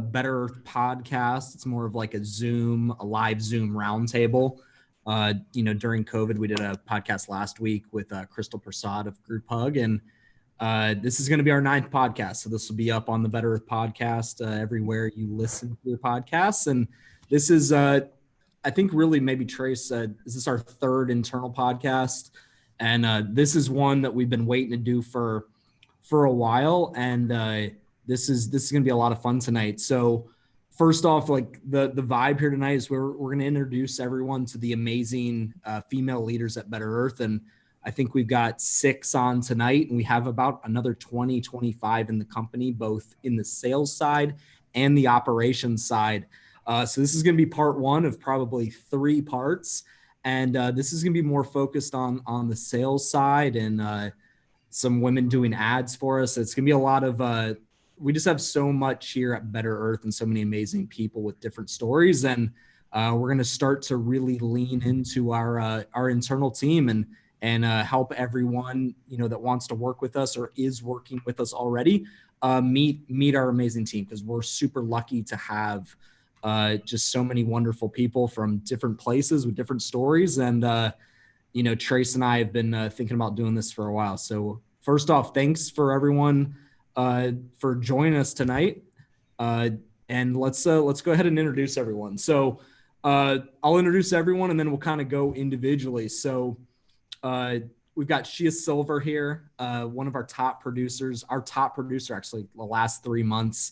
Better Earth podcast. It's more of like a live Zoom roundtable. During COVID, we did a podcast last week with Crystal Prasad of Group Hug, and this is going to be our 9th podcast. So this will be up on the Better Earth podcast everywhere you listen to your podcasts. And this is, I think, really maybe Trace, this is our 3rd internal podcast, and this is one that we've been waiting to do for a while, and this is going to be a lot of fun tonight. So first off, like the vibe here tonight is we're going to introduce everyone to the amazing female leaders at Better Earth, and I think we've got 6 on tonight, and we have about another 20, 25 in the company, both in the sales side and the operations side. So this is going to be part 1 of probably 3 parts, and this is going to be more focused on the sales side and some women doing ads for us. It's going to be a lot of, we just have so much here at Better Earth and so many amazing people with different stories. And we're going to start to really lean into our internal team and help everyone, that wants to work with us or is working with us already, meet our amazing team, because we're super lucky to have just so many wonderful people from different places with different stories. And, Trace and I have been thinking about doing this for a while. So first off, thanks for everyone for joining us tonight. And let's go ahead and introduce everyone. So I'll introduce everyone and then we'll kind of go individually. So we've got Shia Silver here, one of our top producers, actually the last 3 months.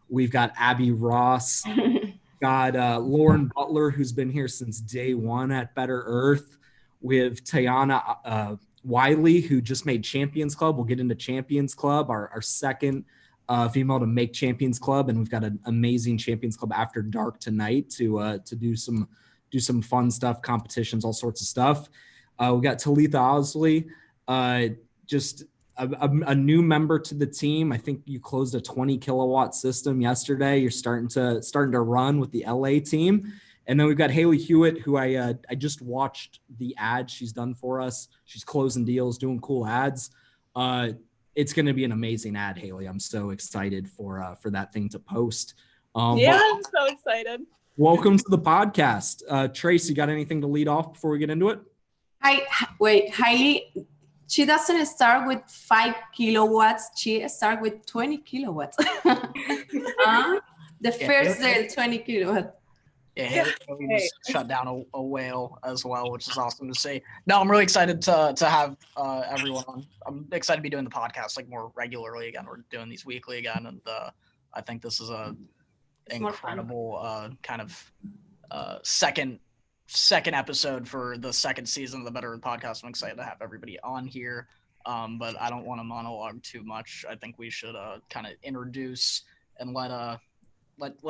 We've got Abby Ross, got Lauren Butler, who's been here since day 1 at Better Earth. With Tayana Wiley, who just made Champions Club. We'll get into Champions Club, our 2nd female to make Champions Club, and we've got an amazing Champions Club after dark tonight to do some fun stuff, competitions, all sorts of stuff. We got Talitha Osley, just a new member to the team. I think you closed a 20 kilowatt system yesterday. You're starting to run with the LA team. And then we've got Haley Hewitt, who I just watched the ad she's done for us. She's closing deals, doing cool ads. It's going to be an amazing ad, Haley. I'm so excited for that thing to post. I'm so excited. Welcome to the podcast. Trace, you got anything to lead off before we get into it? Haley, she doesn't start with 5 kilowatts. She starts with 20 kilowatts. The first day, 20 kilowatts. Yeah, Haley shut down a whale as well, which is awesome to see. No, I'm really excited to have everyone on. I'm excited to be doing the podcast like more regularly again. We're doing these weekly again, and I think this is a incredible kind of second episode for the 2nd season of the Better Earth podcast. I'm excited to have everybody on here, but I don't want to monologue too much. I think we should kind of introduce and let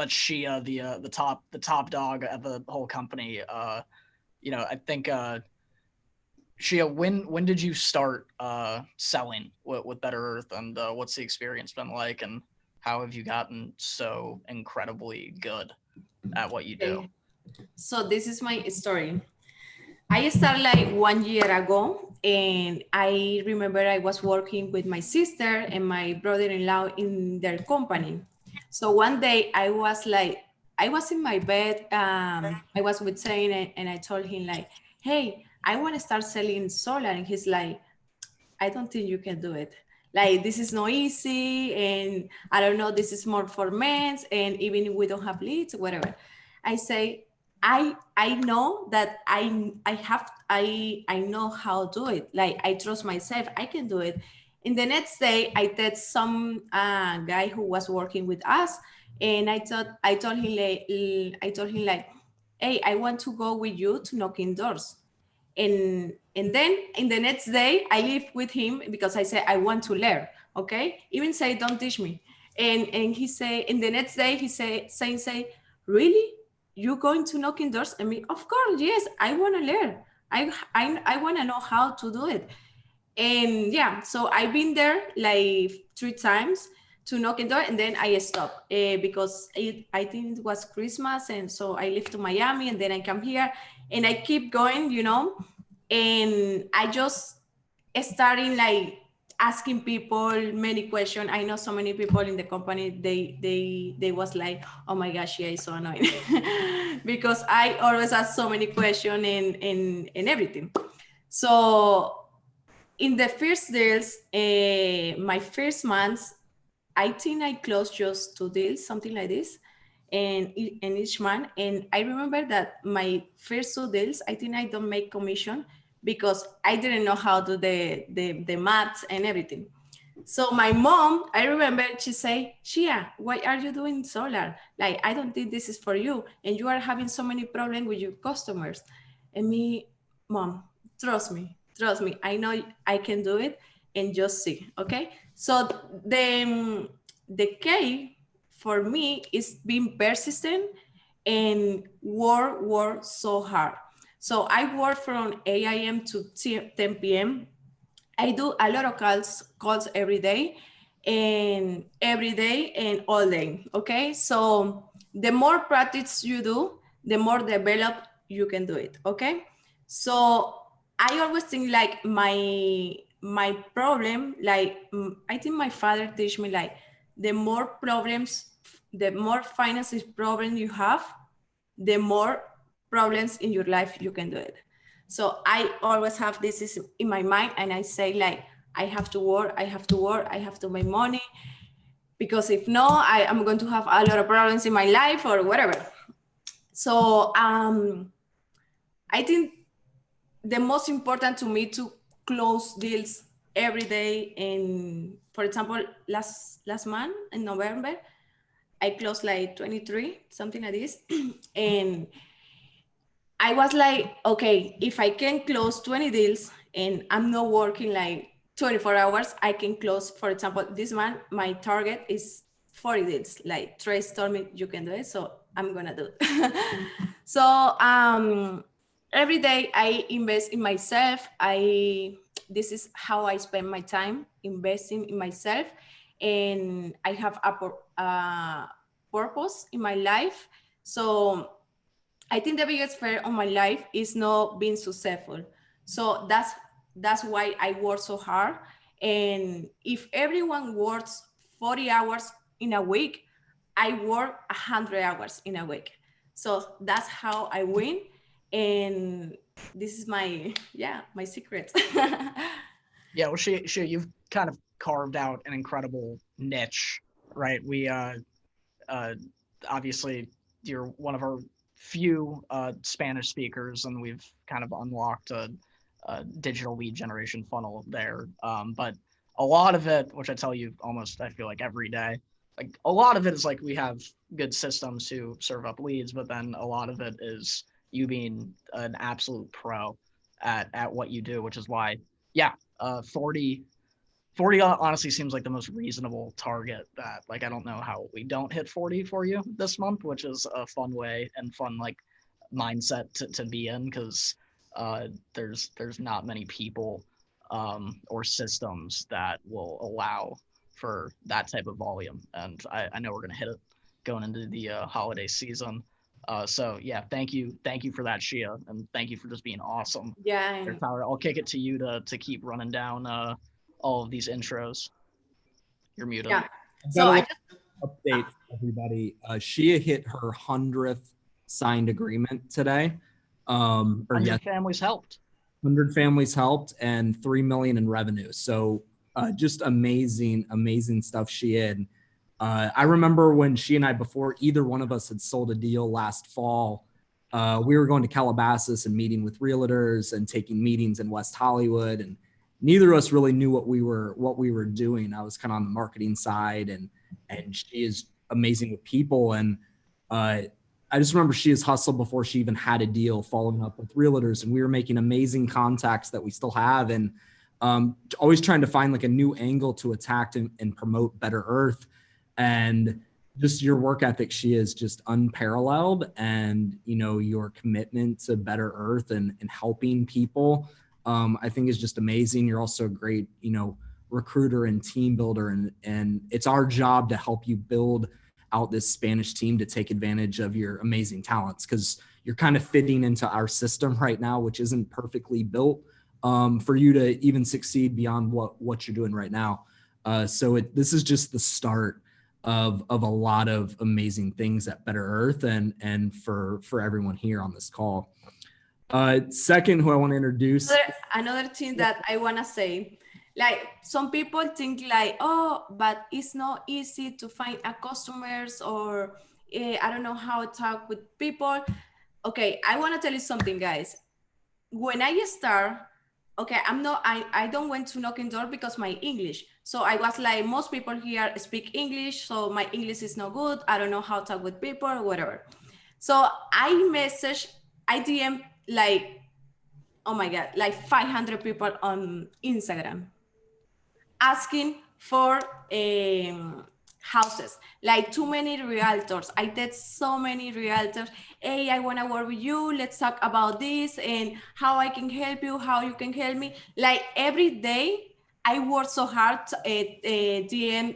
Shia, the top dog of the whole company. I think Shia, when did you start selling with Better Earth, and what's the experience been like, and how have you gotten so incredibly good at what you do? So this is my story. I started like 1 year ago, and I remember I was working with my sister and my brother-in-law in their company. So one day I was in my bed, I was with Zane, and I told him like, hey, I want to start selling solar. And he's like, I don't think you can do it. Like, this is not easy. And I don't know, this is more for men. And even if we don't have leads, whatever. I say, I know that I know how to do it. Like, I trust myself, I can do it. And the next day, I text some guy who was working with us, and I told him like, hey, I want to go with you to knocking doors. And then in the next day, I live with him because I said I want to learn. Okay, even say don't teach me. And he say, in the next day he say, really, you going to knocking doors? I mean, of course, yes, I want to learn. I want to know how to do it. And yeah, so I've been there like 3 times to knock on door, and then I stopped because I think it was Christmas, and so I left to Miami, and then I come here, and I keep going, and I just starting like asking people many questions. I know so many people in the company, they was like, oh my gosh, yeah, it's so annoying. Because I always ask so many questions and everything. So in the first deals, my first months, I think I closed just 2 deals, something like this, and in each month. And I remember that my first 2 deals, I think I don't make commission because I didn't know how to do the maths and everything. So my mom, I remember she say, Shia, why are you doing solar? Like, I don't think this is for you. And you are having so many problems with your customers. And me, mom, trust me. I know I can do it and just see, okay? So the key for me is being persistent and work so hard. So I work from 8 a.m. to 10 p.m. I do a lot of calls every day and all day. Okay. So the more practice you do, the more develop you can do it. Okay. So I always think like my problem, like I think my father teach me like the more problems, the more finances problem you have, the more problems in your life you can do it. So I always have this is in my mind, and I say like, I have to work, I have to work, I have to make money, because if no, I am going to have a lot of problems in my life or whatever. So I think the most important to me to close deals every day. And for example, last month in November, I closed like 23, something like this. And I was like, okay, if I can close 20 deals and I'm not working like 24 hours, I can close, for example, this month, my target is 40 deals. Like Trace told me you can do it, so I'm gonna do it. So every day I invest in myself. This is how I spend my time, investing in myself. And I have a purpose in my life. So I think the biggest fear of my life is not being successful. So that's why I work so hard. And if everyone works 40 hours in a week, I work 100 hours in a week. So that's how I win. And this is my secret. Yeah, well, you've kind of carved out an incredible niche, right? We obviously you're one of our few Spanish speakers, and we've kind of unlocked a digital lead generation funnel there. But a lot of it, which I tell you almost, I feel like every day, like a lot of it is like we have good systems to serve up leads, but then a lot of it is you being an absolute pro at what you do, which is why, yeah, 40 honestly seems like the most reasonable target. That, like, I don't know how we don't hit 40 for you this month, which is a fun way and fun like mindset to be in, because there's not many people or systems that will allow for that type of volume. And I know we're gonna hit it going into the holiday season. So yeah, thank you for that, Shia, and thank you for just being awesome. Yeah. Tyler, I'll kick it to you to keep running down all of these intros. You're muted. Yeah. So I just update for everybody. Shia hit her 100th signed agreement today. 100 families helped. 100 families helped and 3 million in revenue. So just amazing stuff she had. I remember when she and I, before either one of us had sold a deal last fall, we were going to Calabasas and meeting with realtors and taking meetings in West Hollywood, and neither of us really knew what we were doing. I was kind of on the marketing side, and she is amazing with people. And I just remember she has hustled before she even had a deal, following up with realtors, and we were making amazing contacts that we still have, and always trying to find like a new angle to attack and promote Better Earth. And just your work ethic, she is just unparalleled, and your commitment to Better Earth and helping people, I think is just amazing. You're also a great recruiter and team builder, and it's our job to help you build out this Spanish team to take advantage of your amazing talents, because you're kind of fitting into our system right now, which isn't perfectly built. for you to even succeed beyond what you're doing right now. So this is just the start of a lot of amazing things at Better Earth and for everyone here on this call. Second, who I want to introduce. Another thing that I want to say, like some people think like, oh, but it's not easy to find a customers, or I don't know how to talk with people. Okay, I want to tell you something, guys. When I start, okay, I don't went to knocking door because my English. So I was like, most people here speak English, so my English is not good. I don't know how to talk with people or whatever. So I DM like, oh my God, like 500 people on Instagram asking for houses, like too many realtors. I did so many realtors. Hey, I want to work with you. Let's talk about this and how I can help you, how you can help me. Like every day, I work so hard DM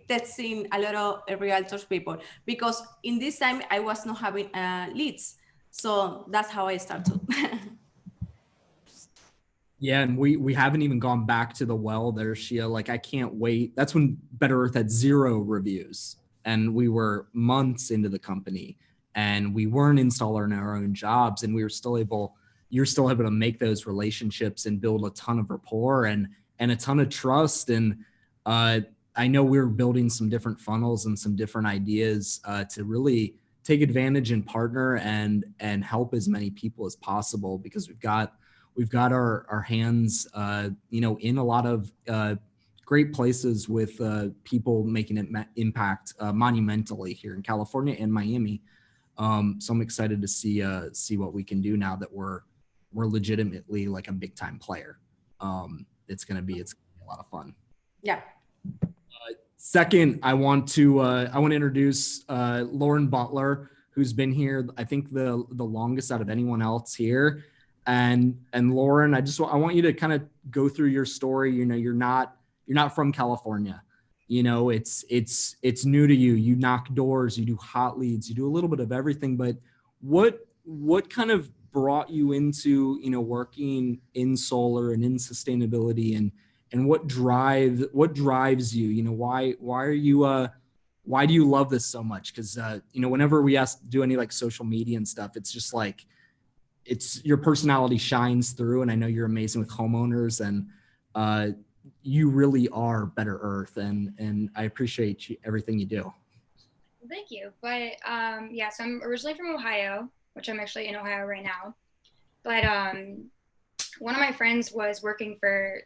texting a lot of realtors people, because in this time I was not having leads. So that's how I started. Yeah, and we haven't even gone back to the well there, Shia. Like, I can't wait. That's when Better Earth had 0 reviews, and we were months into the company, and we weren't installing our own jobs, and you're still able to make those relationships and build a ton of rapport and a ton of trust. And I know we're building some different funnels and some different ideas to really take advantage and partner and help as many people as possible, because we've got our hands, in a lot of great places with people making an impact monumentally here in California and Miami. So I'm excited to see what we can do now that we're legitimately like a big time player. It's gonna be a lot of fun. Yeah. Second, I want to introduce Lauren Butler, who's been here, I think the longest out of anyone else here. And Lauren, I want you to kind of go through your story. You're not from California. It's new to you. You knock doors, you do hot leads, you do a little bit of everything. But what kind of brought you into working in solar and in sustainability, and what drives you? Why do you love this so much? Because whenever we do any like social media and stuff, it's just like, it's your personality shines through, and I know you're amazing with homeowners, and you really are Better Earth, and I appreciate everything you do. Thank you. But so I'm originally from Ohio, which I'm actually in Ohio right now. But one of my friends was working for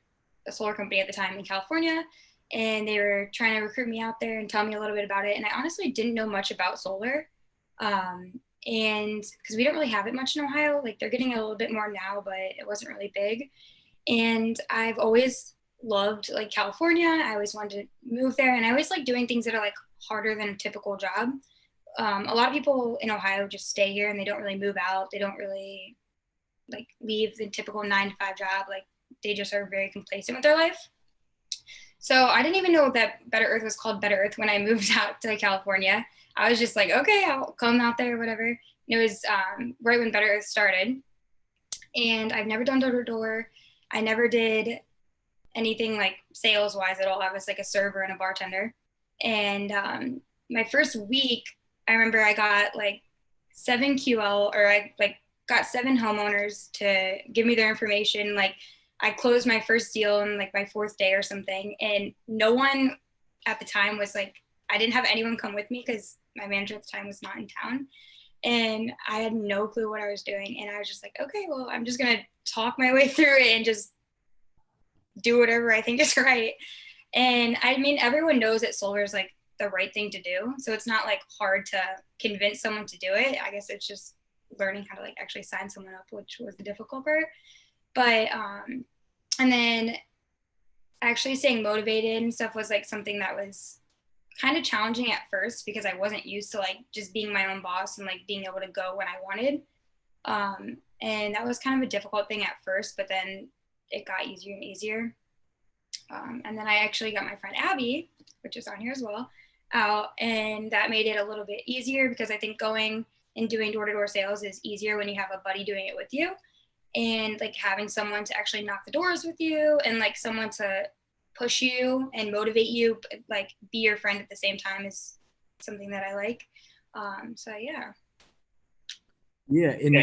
a solar company at the time in California, and they were trying to recruit me out there and tell me a little bit about it. And I honestly didn't know much about solar. And because we don't really have it much in Ohio, like they're getting it a little bit more now, but it wasn't really big. And I've always loved like California. I always wanted to move there, and I always like doing things that are like harder than a typical job. A lot of people in Ohio just stay here and they don't really move out. They don't really like leave the typical 9-to-5 job. Like they just are very complacent with their life. So I didn't even know that Better Earth was called Better Earth when I moved out to California. I was just like, okay, I'll come out there, whatever. And it was right when Better Earth started. And I've never done door-to-door. I never did anything like sales-wise at all. I was like a server and a bartender. And my first week, I remember I got like 7 QL, or I like got 7 homeowners to give me their information. Like I closed my first deal in like my 4th day or something. And no one at the time was like, I didn't have anyone come with me because my manager at the time was not in town. And I had no clue what I was doing. And I was just like, okay, well, I'm just going to talk my way through it and just do whatever I think is right. And I mean, everyone knows that solar is like the right thing to do. So it's not like hard to convince someone to do it. I guess it's just learning how to like actually sign someone up, which was the difficult part. But, and then actually staying motivated and stuff was like something that was kind of challenging at first, because I wasn't used to like just being my own boss and like being able to go when I wanted. And that was kind of a difficult thing at first, but then it got easier and easier. And then I actually got my friend Abby, which is on here as well, out, and that made it a little bit easier, because I think going and doing door-to-door sales is easier when you have a buddy doing it with you. and like having someone to actually knock the doors with you and like someone to push you and motivate you, like be your friend at the same time is something that I like. So yeah. Yeah, and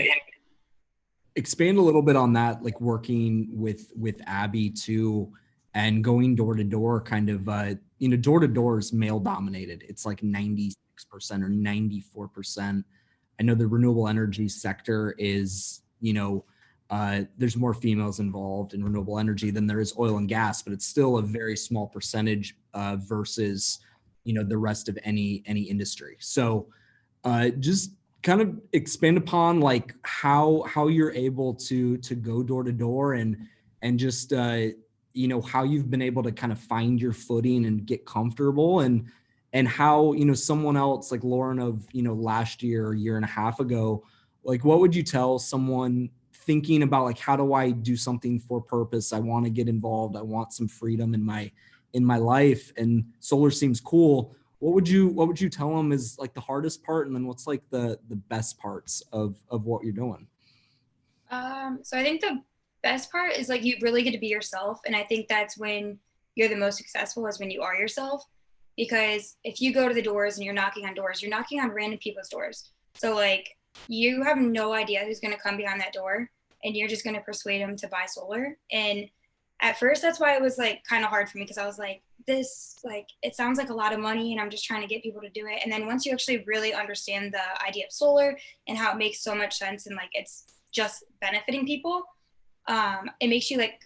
expand a little bit on that, like working with Abby too, and going door to door, kind of door to door is male dominated. It's like 96% or 94%. I know the renewable energy sector is, there's more females involved in renewable energy than there is oil and gas, but it's still a very small percentage versus the rest of any industry. So just kind of expand upon like how you're able to go door to door and just how you've been able to kind of find your footing and get comfortable, and how someone else like Lauren of last year or year and a half ago, like what would you tell someone thinking about like, how do I do something for purpose? I want to get involved. I want some freedom in my life, and solar seems cool. What would you tell them is like the hardest part, and then what's like the best parts of what you're doing? So I think the best part is like you really get to be yourself, and I think that's when you're the most successful, is when you are yourself. Because if you go to the doors and you're knocking on doors, you're knocking on random people's doors. So like you have no idea who's going to come behind that door, and you're just going to persuade them to buy solar. And at first, that's why it was like kind of hard for me, because I was like, this, like, it sounds like a lot of money and I'm just trying to get people to do it. And then once you actually really understand the idea of solar and how it makes so much sense and like it's just benefiting people, it makes you like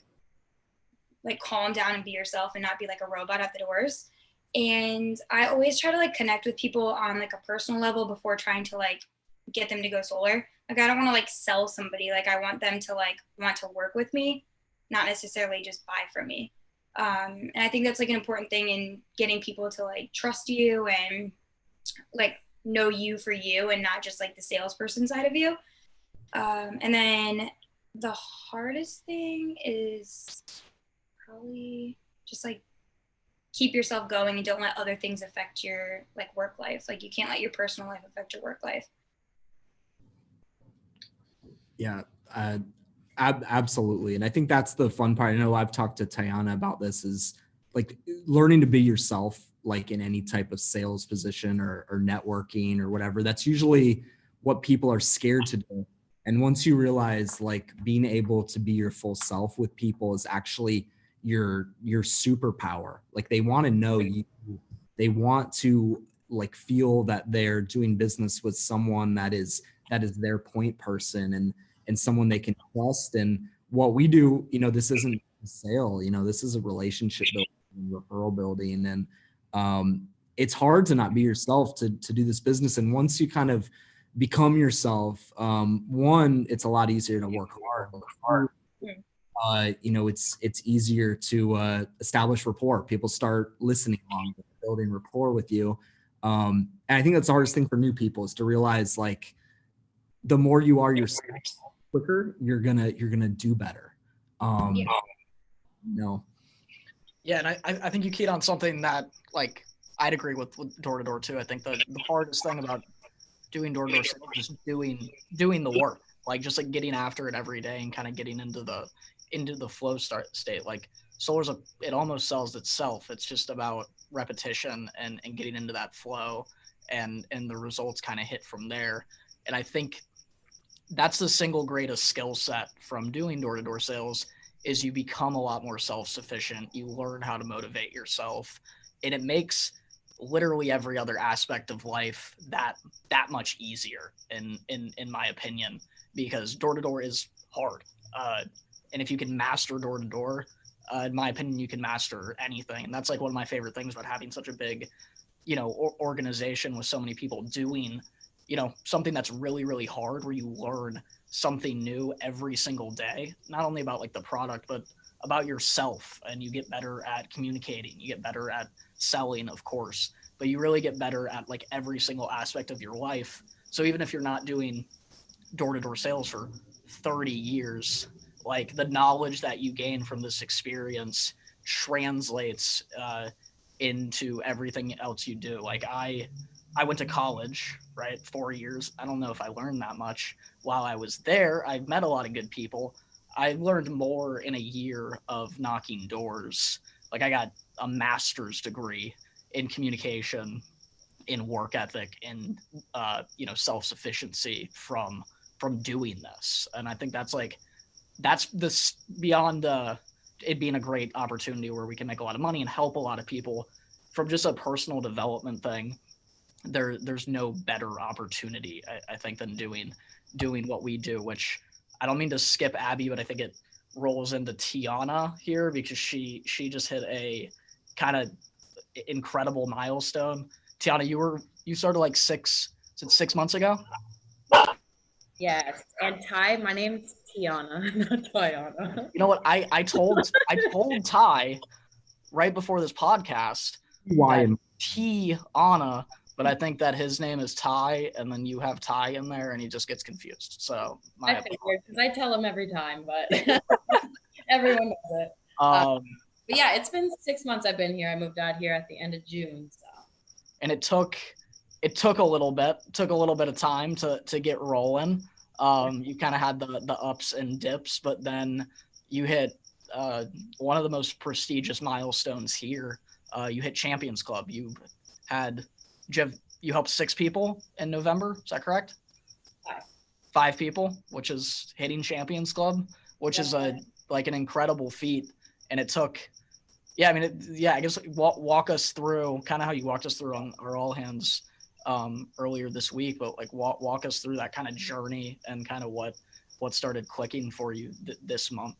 calm down and be yourself and not be like a robot at the doors. And I always try to like connect with people on like a personal level before trying to like get them to go solar. Like I don't want to like sell somebody. Like I want them to like want to work with me, not necessarily just buy from me. And I think that's like an important thing in getting people to like trust you and like know you for you and not just like the salesperson side of you. And then the hardest thing is probably just like keep yourself going and don't let other things affect your like work life. Like you can't let your personal life affect your work life. Yeah, absolutely. And I think that's the fun part. I know I've talked to Tiana about this, is like learning to be yourself, like in any type of sales position or networking or whatever. That's usually what people are scared to do. And once you realize like being able to be your full self with people is actually your superpower. Like they want to know you, they want to like feel that they're doing business with someone that is their point person and someone they can trust. And what we do, this isn't a sale, this is a relationship building, referral building. And it's hard to not be yourself to do this business. And once you kind of become yourself, one, it's a lot easier to work hard. It's easier to establish rapport. People start listening longer, building rapport with you. And I think that's the hardest thing for new people, is to realize like the more you are yourself, quicker you're gonna do better. Yeah, and I think you keyed on something that like I'd agree with door to door too. I think the hardest thing about doing door to door is just doing the work, like just like getting after it every day and kind of getting into the flow state. Like solar's it almost sells itself. It's just about repetition and getting into that flow, and the results kind of hit from there. And I think that's the single greatest skill set from doing door-to-door sales, is you become a lot more self-sufficient. You learn how to motivate yourself, and it makes literally every other aspect of life that much easier in my opinion, because door-to-door is hard. And if you can master door-to-door, in my opinion, you can master anything. And that's like one of my favorite things about having such a big, organization with so many people doing something that's really, really hard, where you learn something new every single day, not only about like the product, but about yourself. And you get better at communicating, you get better at selling, of course, but you really get better at like every single aspect of your life. So even if you're not doing door-to-door sales for 30 years, like the knowledge that you gain from this experience translates into everything else you do. Like I went to college, right? 4 years. I don't know if I learned that much while I was there. I met a lot of good people. I learned more in a year of knocking doors. Like I got a master's degree in communication, in work ethic, and self-sufficiency from doing this. And I think that's this beyond it being a great opportunity where we can make a lot of money and help a lot of people from just a personal development thing. There's no better opportunity, I think, than doing what we do, which I don't mean to skip Abby, but I think it rolls into Tiana here because she just hit a kind of incredible milestone. Tiana, you started like 6 months ago. Yes, and Ty, my name's Tiana, not Tiana. You know what? I told Ty right before this podcast Why? Tiana, but I think that his name is Ty, and then you have Ty in there, and he just gets confused. So I figured because I tell him every time, but everyone knows it. But yeah, it's been 6 months I've been here. I moved out here at the end of June. So. And it took a little bit of time to get rolling. You kind of had the ups and dips, but then you hit one of the most prestigious milestones here. You hit Champions Club. You helped 6 people in November. Is that correct? 5 people, which is hitting Champions Club, which is like an incredible feat. And it took, I guess walk us through kind of how you walked us through on our All Hands earlier this week, but like walk us through that kind of journey and kind of what started clicking for you this month.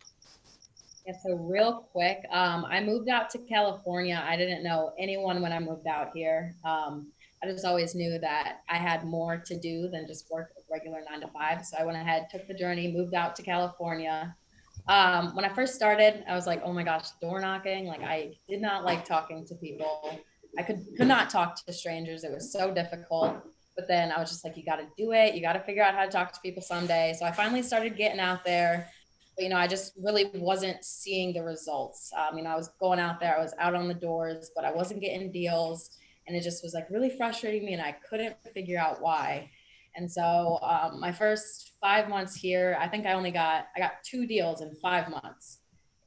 Yeah, so real quick, I moved out to California. I didn't know anyone when I moved out here. I just always knew that I had more to do than just work a regular 9 to 5. So I went ahead, took the journey, moved out to California. When I first started, I was like, oh my gosh, door knocking. Like I did not like talking to people. I could not talk to strangers. It was so difficult. But then I was just like, you got to do it. You got to figure out how to talk to people someday. So I finally started getting out there. But, I just really wasn't seeing the results. I was going out there. I was out on the doors, but I wasn't getting deals. And it just was like really frustrating me. And I couldn't figure out why. And so my first 5 months here, I think I got 2 deals in 5 months.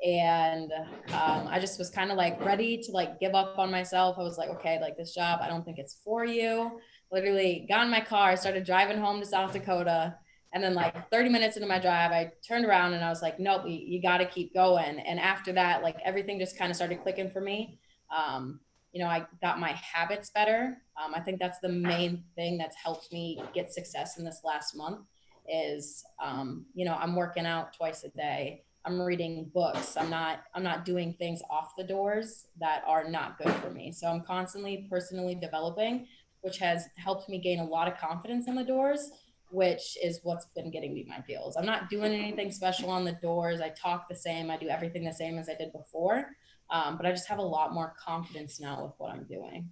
And I just was kind of like ready to like give up on myself. I was like, okay, like this job, I don't think it's for you. Literally got in my car, I started driving home to South Dakota. And then like 30 minutes into my drive, I turned around and I was like, nope, you got to keep going. And after that, like everything just kind of started clicking for me. I got my habits better. I think that's the main thing that's helped me get success in this last month is, I'm working out twice a day. I'm reading books. I'm not doing things off the doors that are not good for me. So I'm constantly personally developing, which has helped me gain a lot of confidence in the doors, which is what's been getting me my deals. I'm not doing anything special on the doors. I talk the same. I do everything the same as I did before. But I just have a lot more confidence now with what I'm doing.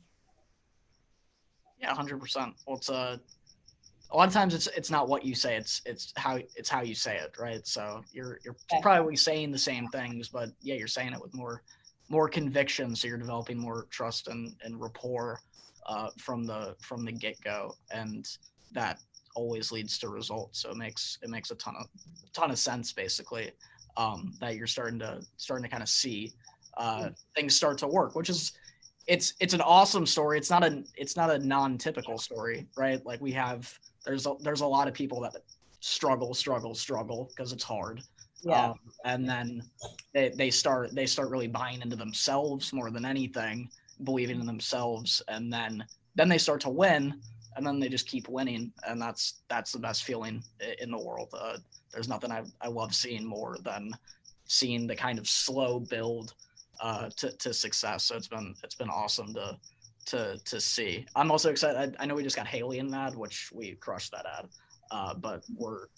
Yeah, 100%. Well, it's a lot of times it's not what you say, it's how you say it, right? So you're probably saying the same things, but yeah, you're saying it with more conviction. So you're developing more trust and rapport from the get-go, and that always leads to results. So it makes a ton of sense basically, that you're starting to kind of see things start to work, which is it's an awesome story. It's not a non-typical story, right? Like there's a lot of people that struggle because it's hard. Yeah. And then they start really buying into themselves more than anything, believing in themselves, and then they start to win, and then they just keep winning, and that's the best feeling in the world. There's nothing I love seeing more than seeing the kind of slow build to success. So it's been awesome to see. I'm also excited. I know we just got Haley in an ad, which we crushed that ad. But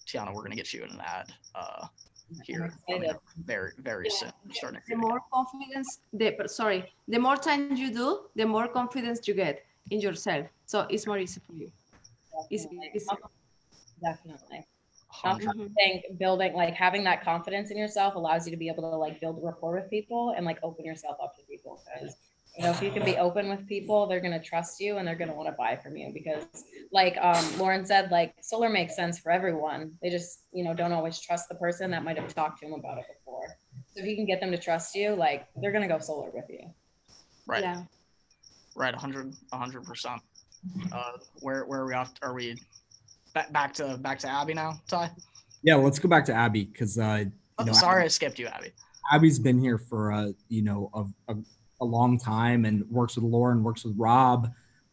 Tiana, we're gonna get you in an ad here very, very soon. The more confidence, the more time you do, the more confidence you get in yourself. So it's more easy for you. Definitely. I think building, like having that confidence in yourself allows you to be able to like build rapport with people and like open yourself up to people. Because You know, if you can be open with people, they're going to trust you and they're going to want to buy from you because like Lauren said, like solar makes sense for everyone. They just, you know, don't always trust the person that might have talked to them about it before. So if you can get them to trust you, like they're going to go solar with you. Right. Yeah. Right. 100%. Where are we off? Are we back to Abby now, Ty? Yeah, let's go back to Abby because sorry I skipped you, Abby. Abby's been here for a long time and works with Lauren, works with Rob.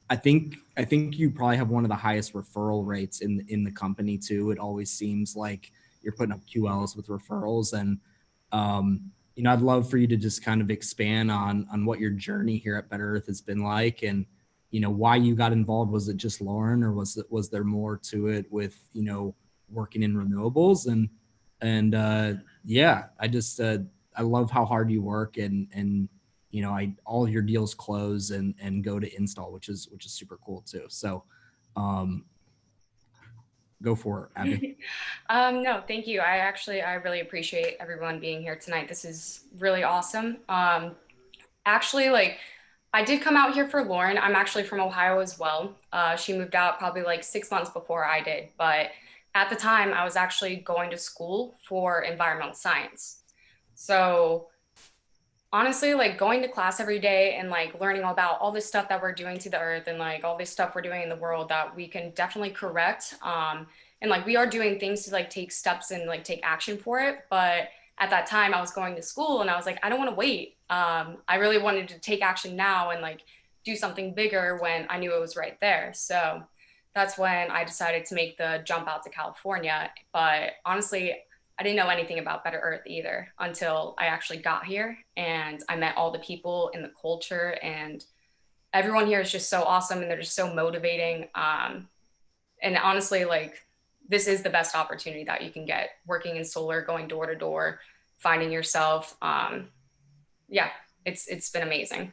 I think you probably have one of the highest referral rates in the company too. It always seems like you're putting up QLs with referrals, and I'd love for you to just kind of expand on what your journey here at Better Earth has been like, and why you got involved. Was it just Lauren, or was there more to it with working in renewables? And yeah, I love how hard you work, and all your deals close and go to install, which is super cool too. So go for it, Abby. No, thank you. I really appreciate everyone being here tonight. This is really awesome. Actually, like, I did come out here for Lauren. I'm actually from Ohio as well. She moved out probably like 6 months before I did, but at the time I was actually going to school for environmental science. So honestly, like going to class every day and like learning about all this stuff that we're doing to the earth and like all this stuff we're doing in the world that we can definitely correct. And like we are doing things to like take steps and like take action for it. But at that time I was going to school and I was like, I don't want to wait. I really wanted to take action now and like do something bigger when I knew it was right there. So that's when I decided to make the jump out to California. But honestly, I didn't know anything about Better Earth either until I actually got here and I met all the people in the culture, and everyone here is just so awesome and they're just so motivating. And honestly, like this is the best opportunity that you can get working in solar, going door to door, finding yourself. Yeah, it's been amazing.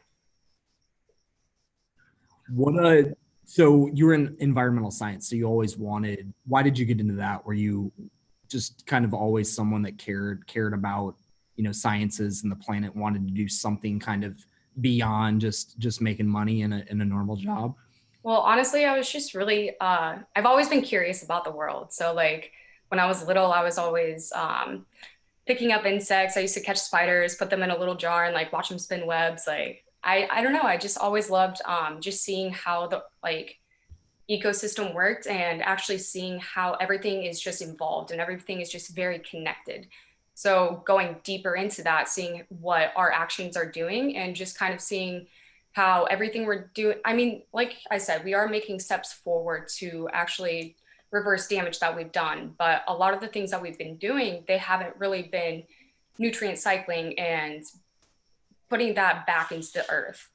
So you were in environmental science, so you always wanted, why did you get into that? Were you just kind of always someone that cared about, sciences and the planet, wanted to do something kind of beyond just making money in a normal job? Well, honestly, I was just really, I've always been curious about the world. So like when I was little, I was always picking up insects. I used to catch spiders, put them in a little jar and like watch them spin webs. Like, I don't know. I just always loved just seeing how the like ecosystem worked and actually seeing how everything is just involved and everything is just very connected. So going deeper into that, seeing what our actions are doing and just kind of seeing how everything we're doing, I mean, like I said, we are making steps forward to actually reverse damage that we've done. But a lot of the things that we've been doing, they haven't really been nutrient cycling and putting that back into the earth.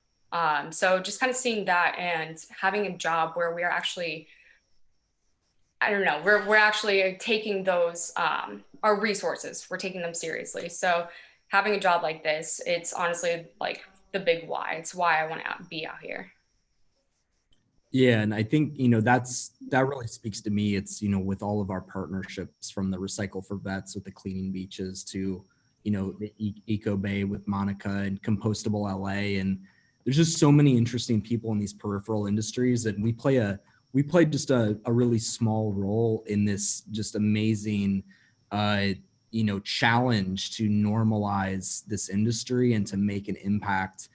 So just kind of seeing that and having a job where we are actually, I don't know, we're actually taking those, our resources, we're taking them seriously. So having a job like this, it's honestly like the big why. It's why I want to be out here. Yeah, and I think that really speaks to me. It's with all of our partnerships, from the Recycle for Vets with the cleaning beaches to the Eco Bay with Monica and Compostable LA, and there's just so many interesting people in these peripheral industries, and we play just a really small role in this just amazing challenge to normalize this industry and to make an impact.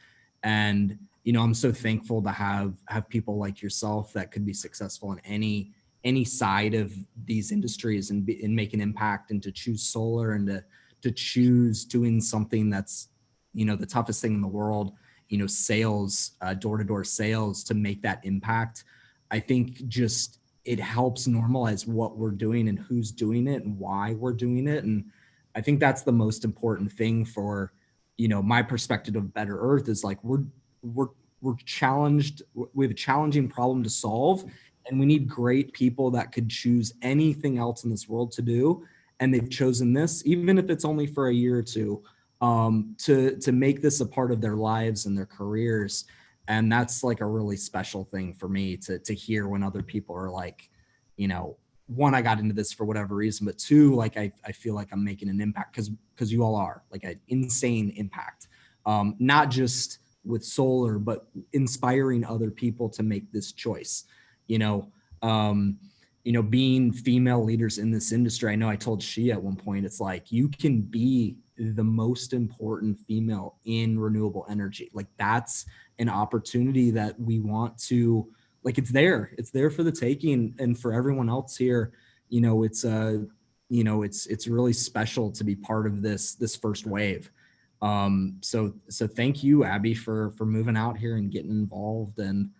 And I'm so thankful to have people like yourself that could be successful in any side of these industries and make an impact, and to choose solar and to choose doing something that's the toughest thing in the world, sales, door-to-door sales, to make that impact. I think just it helps normalize what we're doing and who's doing it and why we're doing it. And I think that's the most important thing for my perspective of Better Earth, is like we're challenged. We have a challenging problem to solve, and we need great people that could choose anything else in this world to do. And they've chosen this, even if it's only for a year or two, to make this a part of their lives and their careers. And that's like a really special thing for me to hear when other people are like, one, I got into this for whatever reason, but two, like I feel like I'm making an impact because you all are, like, an insane impact. Not just with solar, but inspiring other people to make this choice. Being female leaders in this industry. I know I told she at one point, it's like, you can be the most important female in renewable energy. Like, that's an opportunity that we want to, like, it's there for the taking. And for everyone else here, it's really special to be part of this first wave. So thank you, Abby, for moving out here and getting involved and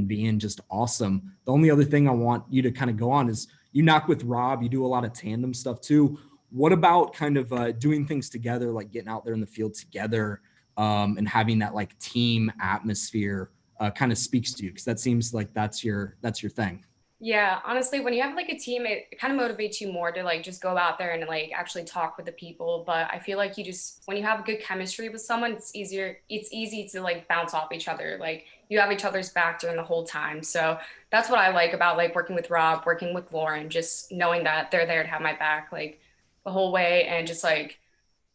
being just awesome. The only other thing I want you to kind of go on is, you knock with Rob, you do a lot of tandem stuff too. What about kind of doing things together, like getting out there in the field together, and having that like team atmosphere kind of speaks to you? Because that seems like that's your thing. Yeah, honestly, when you have like a team, it kind of motivates you more to like just go out there and like actually talk with the people. But I feel like when you have good chemistry with someone, it's easy to like bounce off each other. Like, you have each other's back during the whole time. So that's what I like about like working with Rob, working with Lauren, just knowing that they're there to have my back like the whole way. And just like,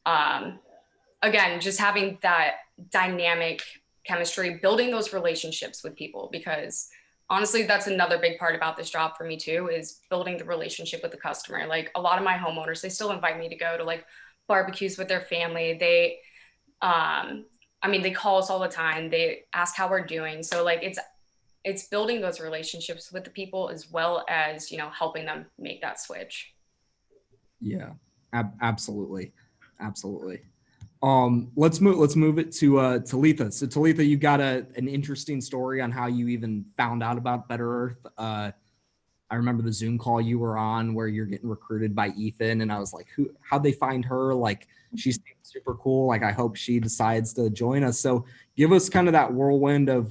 again, just having that dynamic chemistry, building those relationships with people, because honestly, that's another big part about this job for me too, is building the relationship with the customer. Like, a lot of my homeowners, they still invite me to go to like barbecues with their family. They call us all the time. They ask how we're doing. So like, it's building those relationships with the people, as well as, helping them make that switch. Yeah, absolutely. Let's move it to Talitha. So Talitha, you got an interesting story on how you even found out about Better Earth. I remember the Zoom call you were on where you're getting recruited by Ethan, and I was like, how'd they find her? Like, she's super cool. Like, I hope she decides to join us. So give us kind of that whirlwind of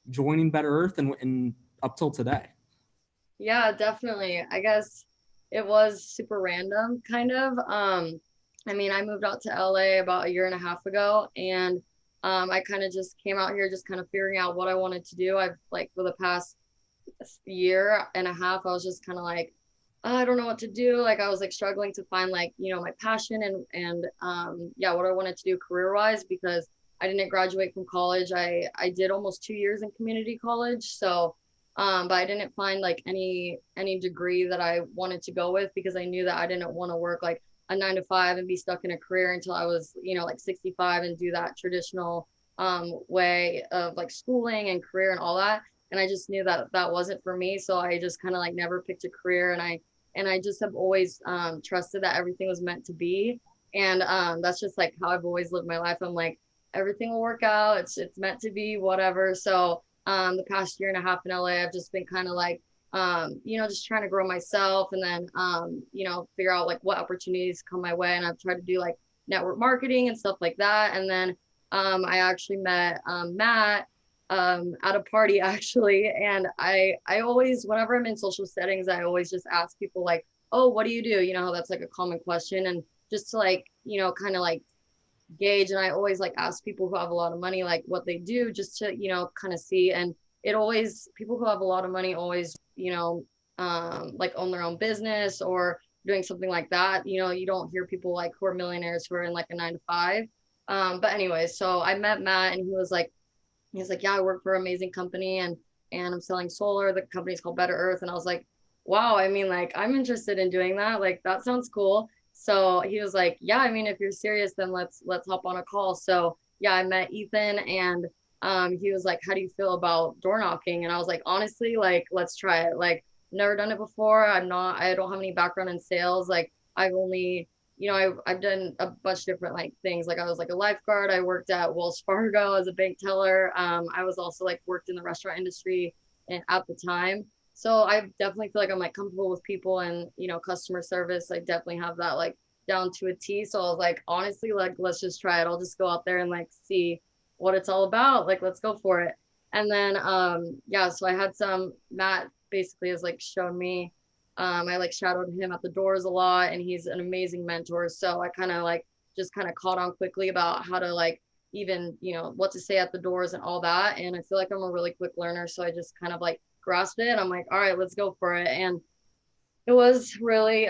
joining Better Earth and up till today. Yeah, definitely. I guess it was super random, kind of. I moved out to LA about a year and a half ago, and I kind of just came out here just kind of figuring out what I wanted to do. I've like, for the past year and a half, I was just kind of like, I don't know what to do. Like, I was like struggling to find like, my passion and what I wanted to do career wise, because I didn't graduate from college. I did almost 2 years in community college. So, but I didn't find like any degree that I wanted to go with, because I knew that I didn't want to work like a 9-to-5 and be stuck in a career until I was, like 65 and do that traditional way of like schooling and career and all that. And I just knew that that wasn't for me. So I just kind of like never picked a career, and I just have always trusted that everything was meant to be. And that's just like how I've always lived my life. I'm like, everything will work out. It's meant to be, whatever. So the past year and a half in LA, I've just been kind of like, just trying to grow myself, and then, figure out like what opportunities come my way. And I've tried to do like network marketing and stuff like that. And then I actually met Matt at a party actually. And I always, whenever I'm in social settings, I always just ask people like, oh, what do you do? That's like a common question. And just to like, kind of like gauge. And I always like ask people who have a lot of money, like what they do, just to, kind of see. And people who have a lot of money always, like own their own business or doing something like that. You don't hear people like who are millionaires who are in like a 9-to-5. But anyway, so I met Matt, and he was like, yeah, I work for an amazing company, and I'm selling solar. The company's called Better Earth. And I was like, wow, like, I'm interested in doing that. Like, that sounds cool. So he was like, yeah, if you're serious, then let's hop on a call. So yeah, I met Ethan, and he was like, how do you feel about door knocking? And I was like, honestly, like, let's try it. Like, never done it before. I don't have any background in sales. Like, I've only, I've done a bunch of different like things. Like, I was like a lifeguard. I worked at Wells Fargo as a bank teller. I was also like worked in the restaurant industry at the time. So I definitely feel like I'm like comfortable with people and, customer service. I definitely have that like down to a T. So I was like, honestly, like, let's just try it. I'll just go out there and like see what it's all about. Like, let's go for it. And then, so I had Matt basically has like shown me, I like shadowed him at the doors a lot, and he's an amazing mentor. So I kind of like just kind of caught on quickly about how to like even, what to say at the doors and all that. And I feel like I'm a really quick learner. So I just kind of like grasped it. I'm like, all right, let's go for it. And it was really,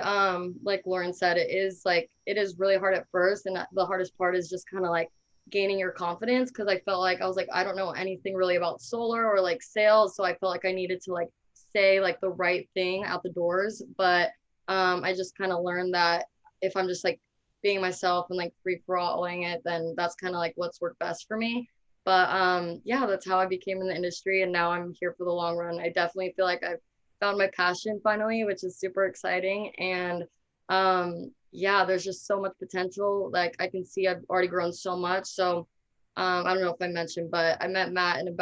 like Lauren said, it is really hard at first. And the hardest part is just kind of like gaining your confidence, because I felt like I was like, I don't know anything really about solar or like sales, so I felt like I needed to like say like the right thing out the doors. But I just kind of learned that if I'm just like being myself and like free for alling it, then that's kind of like what's worked best for me. But yeah, that's how I became in the industry, and now I'm here for the long run. I definitely feel like I've found my passion finally, which is super exciting. And yeah, there's just so much potential. Like I can see I've already grown so much. So I don't know if I mentioned, but I met Matt in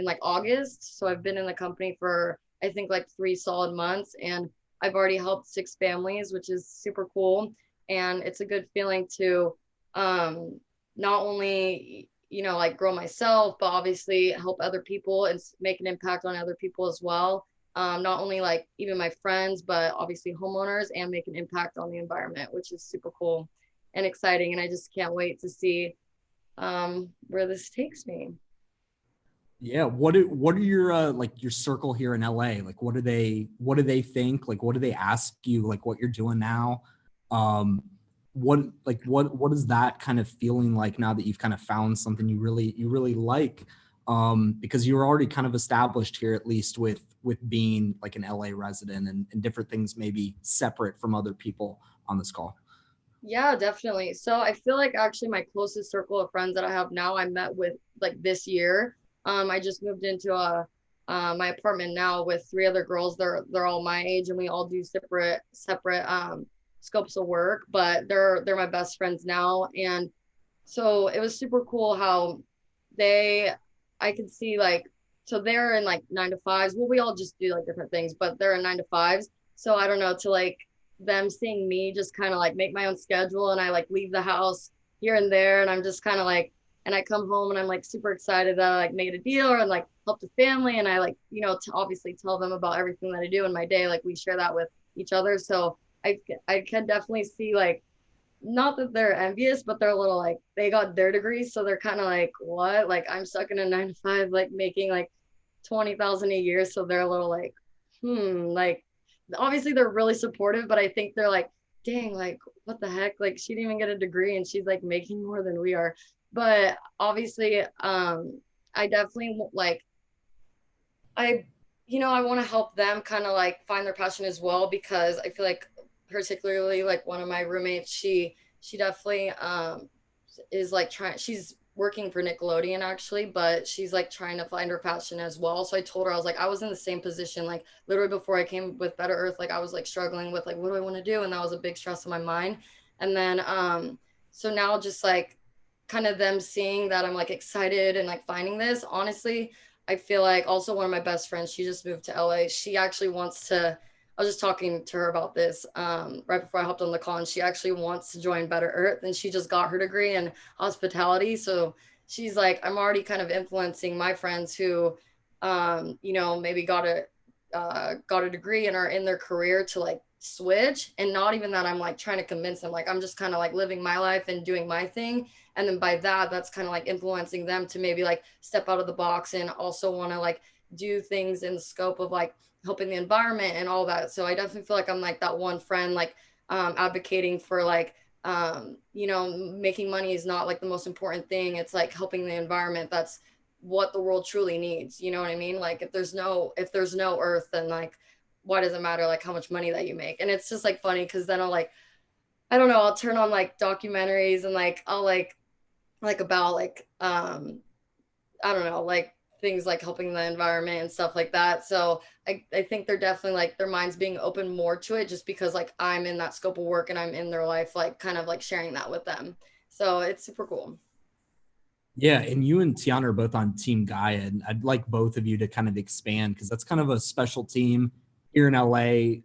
like August. So I've been in the company for I think like 3 solid months, and I've already helped 6 families, which is super cool. And it's a good feeling to not only like grow myself, but obviously help other people and make an impact on other people as well. Not only like even my friends, but obviously homeowners, and make an impact on the environment, which is super cool and exciting. And I just can't wait to see where this takes me. Yeah. What are your like your circle here in LA? Like what do they think? Like what do they ask you? Like what you're doing now? What is that kind of feeling like now that you've kind of found something you really like? Because you're already kind of established here, at least with being like an LA resident, and different things maybe separate from other people on this call. Yeah, definitely. So I feel like actually my closest circle of friends that I have now, I met with like this year. I just moved into my apartment now with 3 other girls. They're all my age, and we all do separate scopes of work, but they're my best friends now. And so it was super cool how they I could see like, so they're in like 9 to 5s. Well, we all just do like different things, but they're in 9 to 5s. So I don't know, to like them seeing me just kind of like make my own schedule, and I like leave the house here and there, and I'm just kind of like, and I come home and I'm like super excited that I like made a deal or like helped a family, and I like to obviously tell them about everything that I do in my day. Like we share that with each other. So I can definitely see like, not that they're envious, but they're a little like, they got their degrees, so they're kind of like, what? Like I'm stuck in a 9 to 5, like making like 20,000 a year. So they're a little like, like obviously they're really supportive, but I think they're like, dang, like what the heck? Like she didn't even get a degree and she's like making more than we are. But obviously, I definitely like, I want to help them kind of like find their passion as well, because I feel like particularly like one of my roommates, she definitely is like she's working for Nickelodeon actually, but she's like trying to find her passion as well. So I told her, I was like, I was in the same position, like literally before I came with Better Earth, like I was like struggling with like, what do I want to do? And that was a big stress in my mind. And then so now just like kind of them seeing that I'm like excited and like finding this, honestly, I feel like also one of my best friends, she just moved to LA. She actually wants to, I was just talking to her about this right before I hopped on the call, and she actually wants to join Better Earth, and she just got her degree in hospitality. So she's like, I'm already kind of influencing my friends who, maybe got a degree and are in their career to like switch. And not even that I'm like trying to convince them, like I'm just kind of like living my life and doing my thing. And then by that's kind of like influencing them to maybe like step out of the box and also want to like do things in the scope of like helping the environment and all that. So I definitely feel like I'm like that one friend, like advocating for like making money is not like the most important thing. It's like helping the environment. That's what the world truly needs. You know what I mean? Like if there's no earth, then like why does it matter like how much money that you make? And it's just like funny because then I'll like, I don't know, I'll turn on like documentaries and like I'll like about like I don't know, like things like helping the environment and stuff like that. So I think they're definitely like their minds being open more to it, just because like I'm in that scope of work and I'm in their life, like kind of like sharing that with them. So it's super cool. Yeah, and you and Tiana are both on Team Gaia, and I'd like both of you to kind of expand, because that's kind of a special team here in LA,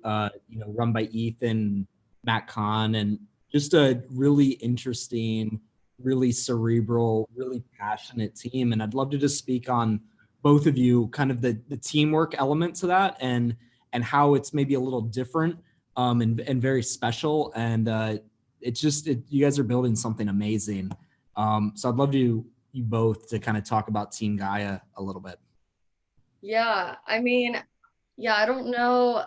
run by Ethan, Matt Kahn, and just a really interesting, really cerebral, really passionate team. And I'd love to just speak on both of you, kind of the teamwork element to that, and how it's maybe a little different, and very special. And you guys are building something amazing. So I'd love you both to kind of talk about Team Gaia a little bit. Yeah, I mean, yeah, I don't know.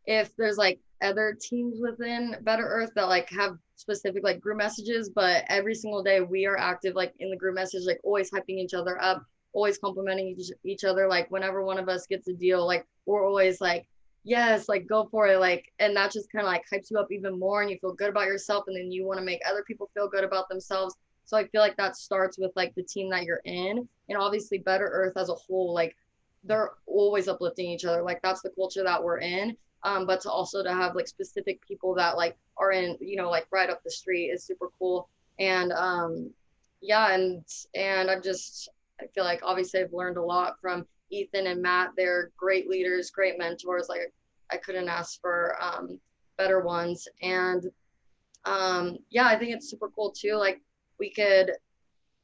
if there's like other teams within Better Earth that like have specific like group messages, but every single day we are active like in the group message, like always hyping each other up, always complimenting each other. Like whenever one of us gets a deal, like we're always like, yes, like go for it. Like, and that just kind of like hypes you up even more and you feel good about yourself. And then you want to make other people feel good about themselves. So I feel like that starts with like the team that you're in, and obviously Better Earth as a whole, like they're always uplifting each other. Like that's the culture that we're in. But to also to have like specific people that like are in, you know, like right up the street is super cool. And yeah, and I feel like obviously I've learned a lot from Ethan and Matt. They're great leaders, great mentors. Like I couldn't ask for better ones. And yeah, I think it's super cool too. Like we could,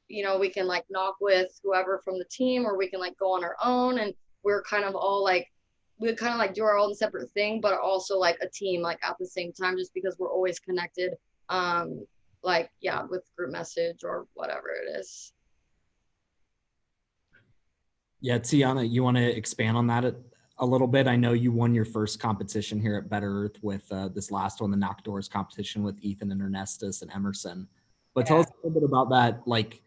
you know, we can like knock with whoever from the team, or we can like go on our own, and we're kind of all like, we kind of like do our own separate thing, but also like a team like at the same time, just because we're always connected. Like, yeah, with group message or whatever it is. Yeah, Tiana, you want to expand on that a little bit? I know you won your first competition here at Better Earth with this last one, the Knock Doors competition with Ethan and Ernestus and Emerson. But tell us a little bit about that. Like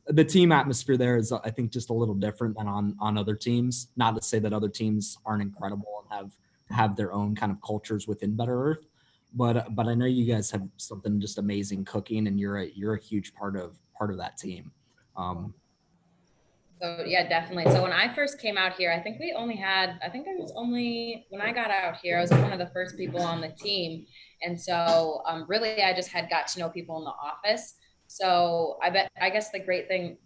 the team atmosphere there is, I think, just a little different than on other teams. Not to say that other teams aren't incredible and have their own kind of cultures within Better Earth, but I know you guys have something just amazing cooking, and you're a huge part of that team. So yeah, definitely. So when I first came out here, I think when I got out here, I was one of the first people on the team. And so really I just had got to know people in the office. So I guess the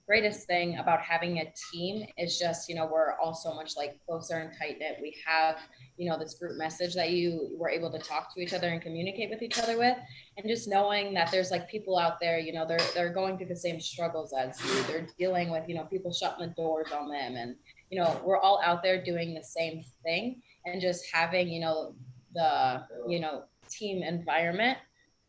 greatest thing about having a team is just, you know, we're all so much like closer and tight knit. We have, you know, this group message that you were able to talk to each other and communicate with each other with. And just knowing that there's like people out there, you know, they're going through the same struggles as you. They're dealing with, you know, people shutting the doors on them, and, you know, we're all out there doing the same thing. And just having, you know, the, you know, team environment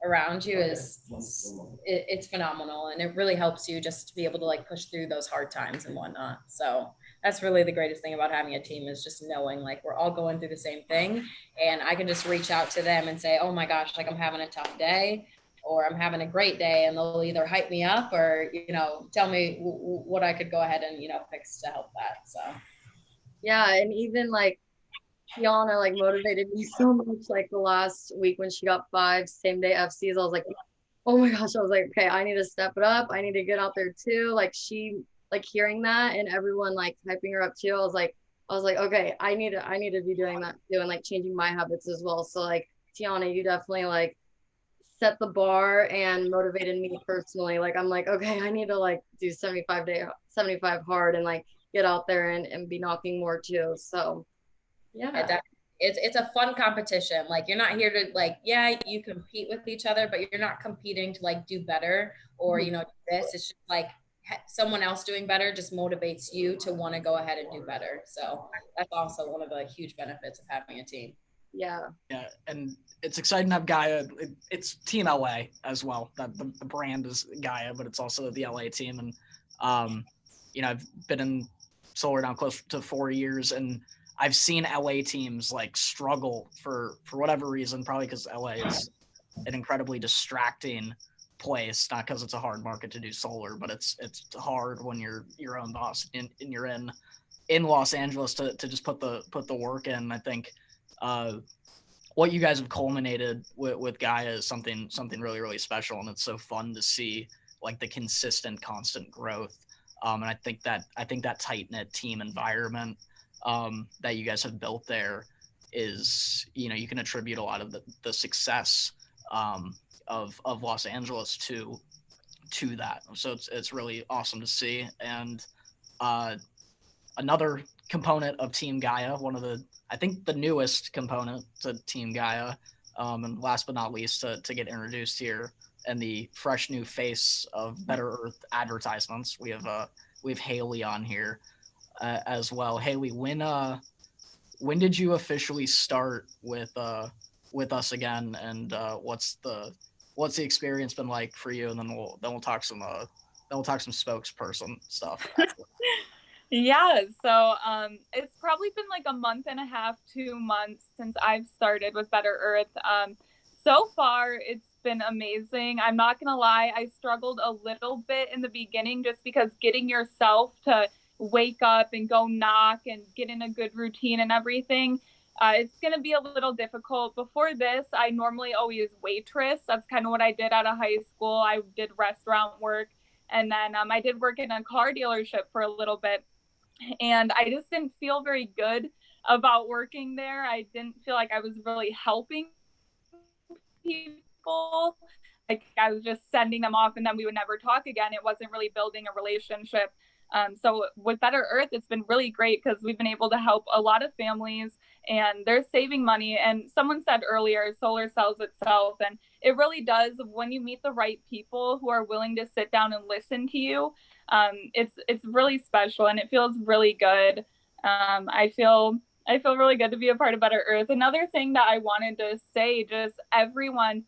around you it's phenomenal, and it really helps you just to be able to like push through those hard times and whatnot. So that's really the greatest thing about having a team, is just knowing like we're all going through the same thing, and I can just reach out to them and say, oh my gosh, like I'm having a tough day, or I'm having a great day, and they'll either hype me up or, you know, tell me what I could go ahead and, you know, fix to help that. So yeah, and even like Tiana like motivated me so much like the last week when she got 5 same day FCs. I was like, oh my gosh, I was like, okay, I need to step it up. I need to get out there too. Like she, like hearing that and everyone like hyping her up too, I was like, okay, I need to be doing that too, and like changing my habits as well. So like Tiana, you definitely like set the bar and motivated me personally. Like I'm like, okay, I need to like do 75 hard and like get out there and be knocking more too. So yeah. It's a fun competition. Like you're not here to like, yeah, you compete with each other, but you're not competing to like do better or, you know, this. It's just like someone else doing better just motivates you to want to go ahead and do better. So that's also one of the huge benefits of having a team. Yeah, and it's exciting to have Gaia. It's Team LA as well. That the brand is Gaia, but it's also the LA team. And you know, I've been in solar now close to 4 years, and I've seen LA teams like struggle for whatever reason, probably because LA is an incredibly distracting place, not because it's a hard market to do solar, but it's hard when you're your own boss and you're in Los Angeles to just put the work in. I think what you guys have culminated with Gaia is something really, really special, and it's so fun to see like the consistent, constant growth. And I think that tight-knit team environment that you guys have built there is, you know, you can attribute a lot of the success of Los Angeles to that. So it's really awesome to see. And another component of Team Gaia, I think the newest component to Team Gaia, and last but not least to get introduced here, and the fresh new face of Better Earth advertisements, we have Haley on here as well. Haley, when did you officially start with us again, and what's the experience been like for you? And then we'll talk some spokesperson stuff. Yeah, so it's probably been like a month and a half, 2 months since I've started with Better Earth. So far, it's been amazing. I'm not gonna lie, I struggled a little bit in the beginning just because getting yourself to wake up and go knock and get in a good routine and everything, it's gonna be a little difficult. Before this, I normally always waitress. That's kind of what I did out of high school. I did restaurant work, and then I did work in a car dealership for a little bit. And I just didn't feel very good about working there. I didn't feel like I was really helping people. Like I was just sending them off and then we would never talk again. It wasn't really building a relationship. So with Better Earth, it's been really great because we've been able to help a lot of families and they're saving money. And someone said earlier, solar sells itself. And it really does. When you meet the right people who are willing to sit down and listen to you, it's really special and it feels really good. I feel really good to be a part of Better Earth. Another thing that I wanted to say, just everyone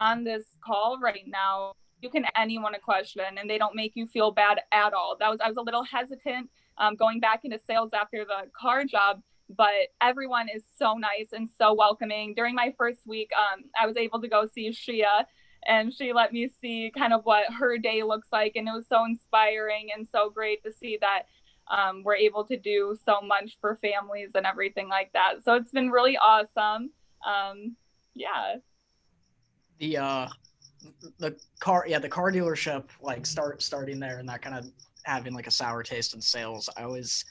on this call right now, you can anyone a question and they don't make you feel bad at all. I was a little hesitant going back into sales after the car job, but everyone is so nice and so welcoming. During my first week, I was able to go see Shia, and she let me see kind of what her day looks like, and it was so inspiring and so great to see that we're able to do so much for families and everything like that. So it's been really awesome. Yeah. The car dealership, like starting there and that kind of having like a sour taste in sales. I always,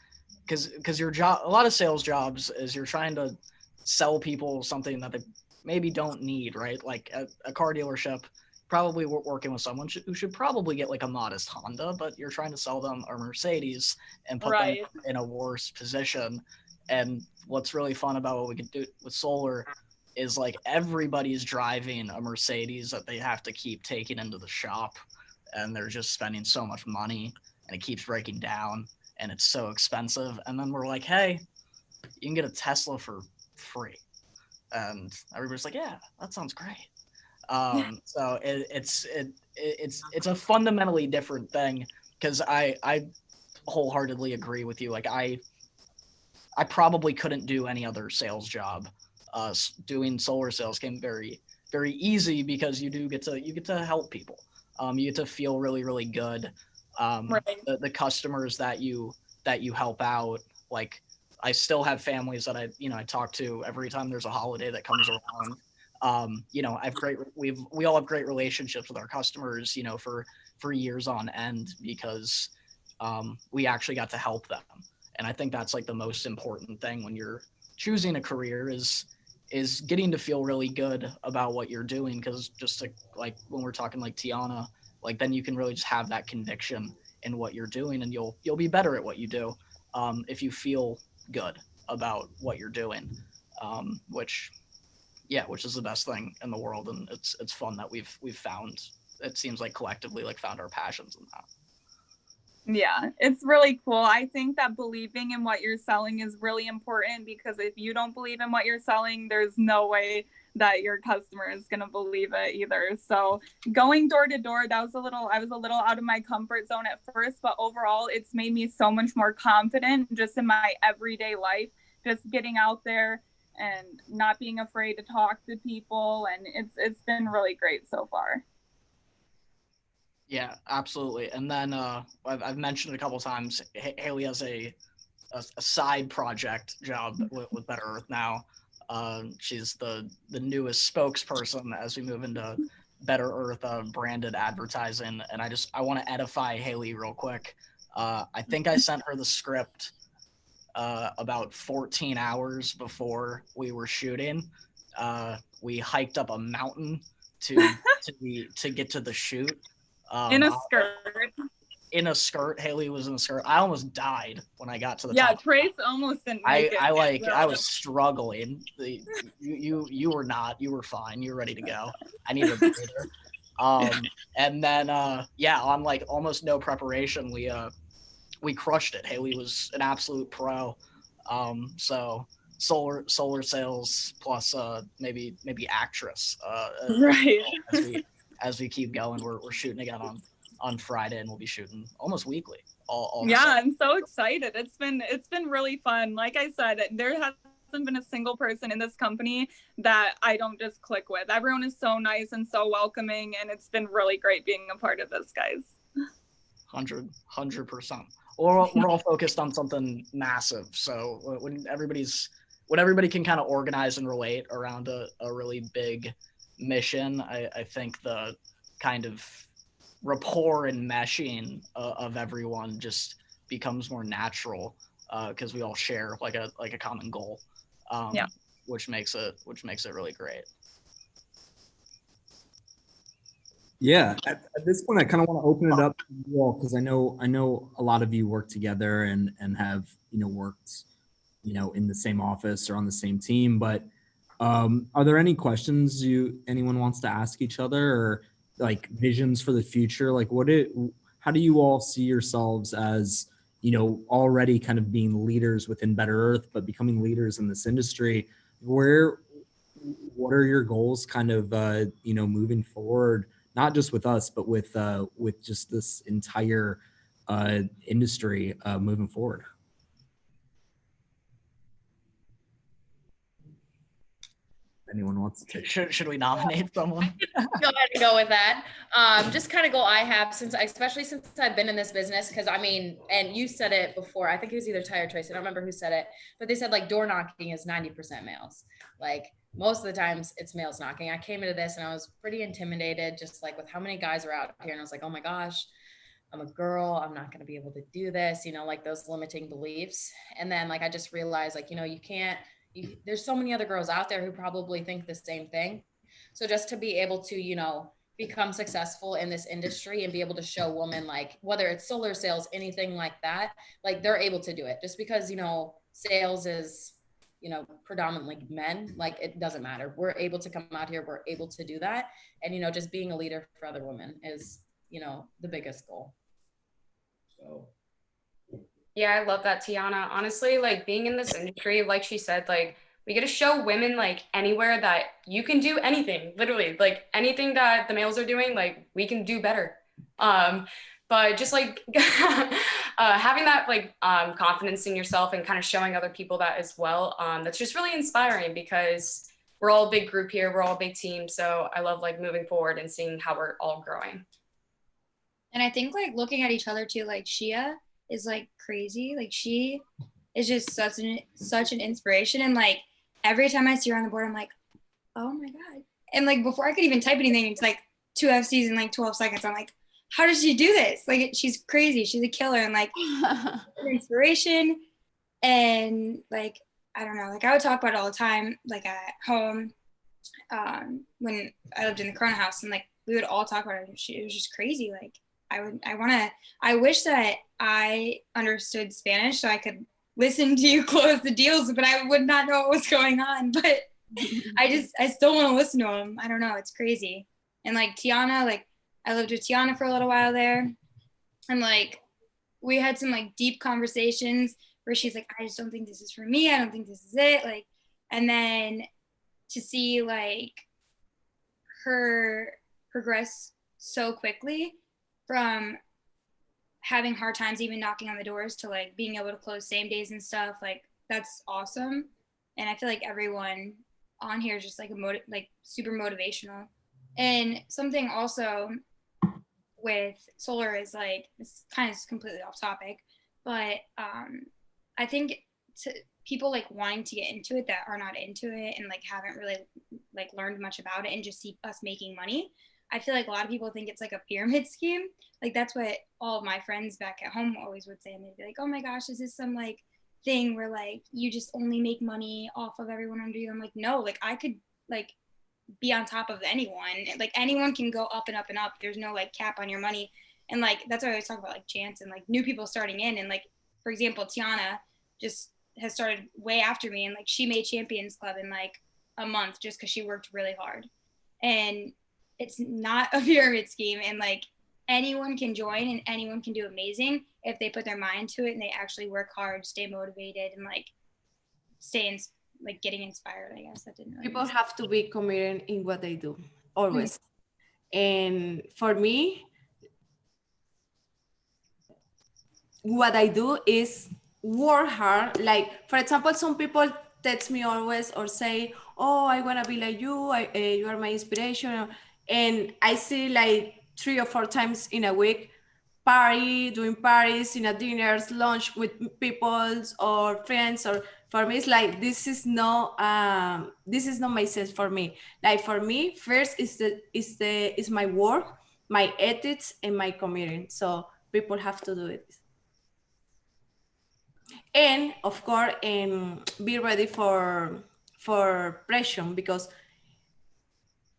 because your job, a lot of sales jobs is you're trying to sell people something that they maybe don't need, right? Like a car dealership, probably working with someone who should probably get like a modest Honda, but you're trying to sell them a Mercedes and put them in a worse position. And what's really fun about what we can do with solar is like everybody's driving a Mercedes that they have to keep taking into the shop, and they're just spending so much money and it keeps breaking down and it's so expensive. And then we're like, hey, you can get a Tesla for free. And everybody's like, yeah, that sounds great. So it's a fundamentally different thing, because I wholeheartedly agree with you. Like I probably couldn't do any other sales job. Doing solar sales came very, very easy because you get to help people. You get to feel really, really good. The customers that you help out, like I still have families that I talk to every time there's a holiday that comes around. We all have great relationships with our customers, for years on end, because we actually got to help them. And I think that's like the most important thing when you're choosing a career is getting to feel really good about what you're doing. Because just like when we're talking like Tiana, like then you can really just have that conviction in what you're doing, and you'll be better at what you do if you feel good about what you're doing, which is the best thing in the world. And it's fun that we've found, it seems like collectively, like found our passions in that. Yeah, it's really cool. I think that believing in what you're selling is really important, because if you don't believe in what you're selling, there's no way that your customer is going to believe it either. So going door to door, I was a little out of my comfort zone at first, but overall it's made me so much more confident just in my everyday life, just getting out there and not being afraid to talk to people. And it's been really great so far. Yeah, absolutely. And then I've mentioned a couple times, Haley has a side project job with Better Earth now. She's the newest spokesperson as we move into Better Earth branded advertising. And I want to edify Haley real quick. I think I sent her the script about 14 hours before we were shooting. We hiked up a mountain to get to the shoot. In a skirt. Haley was in a skirt. I almost died when I got to the top. Yeah, Trace almost didn't make it. I was struggling. You were not. You were fine. You were ready to go. I needed a breather. And then on like almost no preparation, we crushed it. Haley was an absolute pro. So solar sales plus maybe actress. Right. As we keep going, we're shooting again on on Friday, and we'll be shooting almost weekly. All yeah, I'm so excited. It's been really fun. Like I said, there hasn't been a single person in this company that I don't just click with. Everyone is so nice and so welcoming, and it's been really great being a part of this, guys. 100%. We're all focused on something massive. So when everybody can kind of organize and relate around a really big mission, I think the kind of rapport and meshing of everyone just becomes more natural because we all share like a common goal, yeah, which makes it really great. Yeah, at this point, I kind of want to open it up to you all because I know a lot of you work together and have worked in the same office or on the same team. But are there any questions anyone wants to ask each other, or like visions for the future? Like how do you all see yourselves as already kind of being leaders within Better Earth, but becoming leaders in this industry? What are your goals kind of moving forward? Not just with us, but with just this entire industry moving forward. Anyone wants to take? Should we nominate someone? Go ahead and go with that. Just kind of goal I have especially since I've been in this business, because I mean, and you said it before, I think it was either Ty or Tracy, I don't remember who said it, but they said like door knocking is 90% males. Like most of the times it's males knocking. I came into this and I was pretty intimidated, just like with how many guys are out here. And I was like, oh my gosh, I'm a girl, I'm not going to be able to do this, like those limiting beliefs. And then like, I just realized like, you can't, there's so many other girls out there who probably think the same thing. So just to be able to, become successful in this industry and be able to show women, like whether it's solar sales, anything like that, like they're able to do it. Just because, sales is, predominantly men, like it doesn't matter. We're able to come out here, we're able to do that. And, just being a leader for other women is, the biggest goal. So. Yeah, I love that, Tiana. Honestly, like being in this industry, like she said, like we get to show women like anywhere that you can do anything, literally, like anything that the males are doing, like we can do better. But just like having that like confidence in yourself and kind of showing other people that as well, that's just really inspiring because we're all a big group here, we're all a big team. So I love like moving forward and seeing how we're all growing. And I think like looking at each other too, like Shia is like crazy. Like she is just such an inspiration. And like every time I see her on the board, I'm like, oh my God. And like before I could even type anything, it's like 2 FCs in like 12 seconds. I'm like, how does she do this? Like she's crazy. She's a killer and like inspiration. And like, I don't know, like I would talk about it all the time, like at home, when I lived in the Corona house, and like we would all talk about it. It was just crazy. Like I wish that I understood Spanish so I could listen to you close the deals, but I would not know what was going on. But I still want to listen to them. I don't know. It's crazy. And like Tiana, like I lived with Tiana for a little while there. And like, we had some like deep conversations where she's like, I just don't think this is for me. I don't think this is it. Like, and then to see like her progress so quickly from having hard times even knocking on the doors to like being able to close same days and stuff, like that's awesome. And I feel like everyone on here is just like super motivational. And something also with solar is like, it's kind of completely off topic, but I think people like wanting to get into it that are not into it and like haven't really like learned much about it and just see us making money. I feel like a lot of people think it's like a pyramid scheme. Like that's what all of my friends back at home always would say. And they'd be like, oh my gosh, is this some like thing where like you just only make money off of everyone under you? I'm like, no, like I could like be on top of anyone. Like anyone can go up and up and up. There's no like cap on your money. And like that's why I always talk about like chance and like new people starting in. And like, for example, Tiana just has started way after me, and like she made Champions Club in like a month just because she worked really hard. And it's not a pyramid scheme, and like anyone can join and anyone can do amazing if they put their mind to it and they actually work hard, stay motivated, and like stay in like getting inspired. I guess that didn't really people have to be committed in what they do always. And for me, what I do is work hard. Like, for example, some people text me always or say, oh, I want to be like you. You are my inspiration. And I see like 3 or 4 times in a week, doing parties, in a dinners, lunch with people or friends. Or for me, it's like, this is not my sense for me. Like for me, first is my work, my ethics, and my community. So people have to do it. And of course, be ready for pressure, because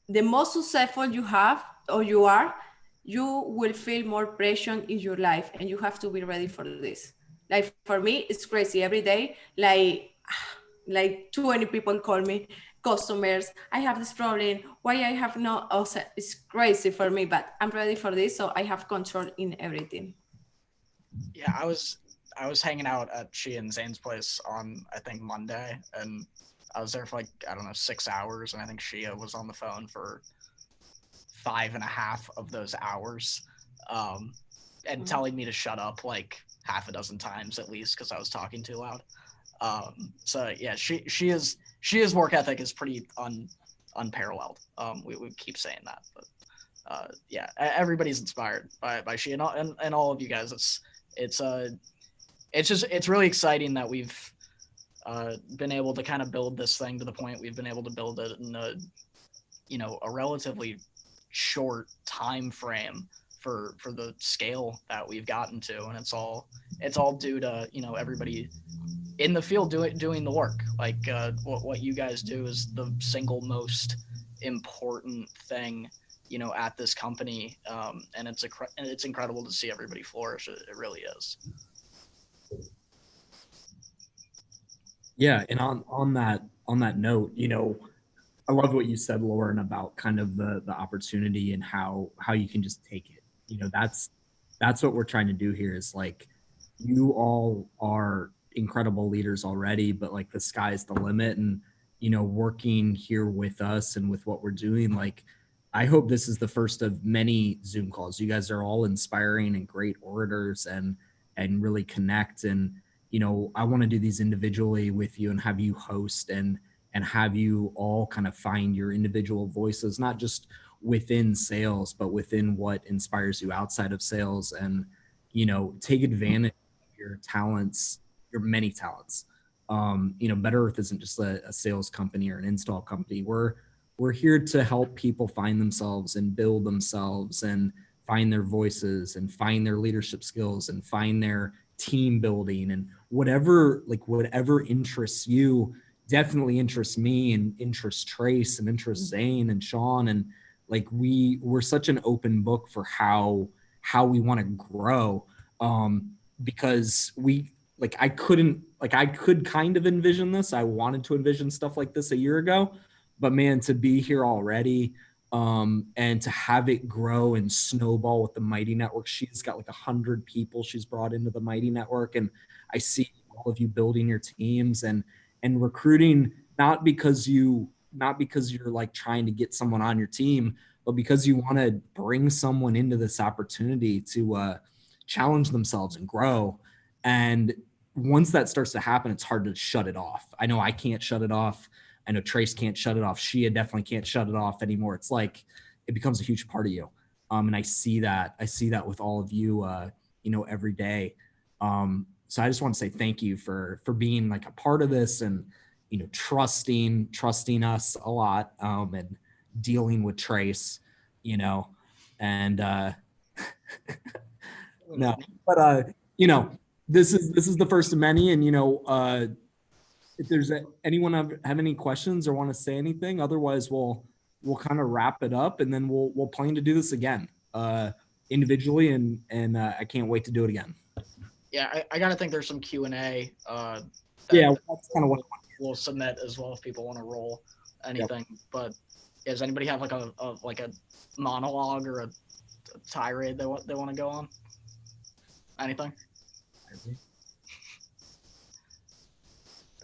the most successful you have or you are, you will feel more pressure in your life, and you have to be ready for this. Like for me, it's crazy every day. Like 20 people call me, customers. I have this problem. Why I have no? Also, it's crazy for me, but I'm ready for this, so I have control in everything. Yeah, I was hanging out at she and Zane's place on, I think, Monday, and I was there for like, I don't know, 6 hours, and I think Shia was on the phone for 5.5 of those hours, and telling me to shut up like half a dozen times at least because I was talking too loud. So yeah, Shia's work ethic is pretty unparalleled. We keep saying that, but yeah, everybody's inspired by Shia and all of you guys. It's really exciting that we've been able to kind of build this thing to the point we've been able to build it in a relatively short time frame for the scale that we've gotten to, and it's all due to everybody in the field doing the work. Like what you guys do is the single most important thing at this company, and it's incredible to see everybody flourish. It really is. Yeah, and on that note, I love what you said, Lauren, about kind of the opportunity and how you can just take it. That's what we're trying to do here, is like, you all are incredible leaders already, but like the sky's the limit. And working here with us and with what we're doing, like, I hope this is the first of many Zoom calls. You guys are all inspiring and great orators and really connect. And I want to do these individually with you and have you host and have you all kind of find your individual voices, not just within sales, but within what inspires you outside of sales, and take advantage of your talents, your many talents. Better Earth isn't just a sales company or an install company. We're here to help people find themselves and build themselves and find their voices and find their leadership skills and find their team building, and whatever interests you definitely interests me and interests Trace and interests Zane and Sean. And like, we're such an open book for how we want to grow, because I could kind of envision this. I wanted to envision stuff like this a year ago, but man, to be here already, and to have it grow and snowball with the Mighty Network. She's got like 100 people she's brought into the Mighty Network, and I see all of you building your teams and recruiting, not because you're like trying to get someone on your team, but because you want to bring someone into this opportunity to challenge themselves and grow. And once that starts to happen, it's hard to shut it off. I know I can't shut it off. I know Trace can't shut it off. Shia definitely can't shut it off anymore. It's like, it becomes a huge part of you. And I see that with all of you, every day. So I just want to say thank you for being like a part of this, and, trusting us a lot, and dealing with Trace, and, no, but, this is the first of many. And, if there's anyone have any questions or want to say anything, otherwise we'll kind of wrap it up, and then we'll plan to do this again, individually, and I can't wait to do it again. Yeah, I gotta think there's some Q&A. Yeah, that's kind of what we'll submit as well if people want to roll anything. Yep. But does anybody have like a monologue or a tirade they want to go on? Anything?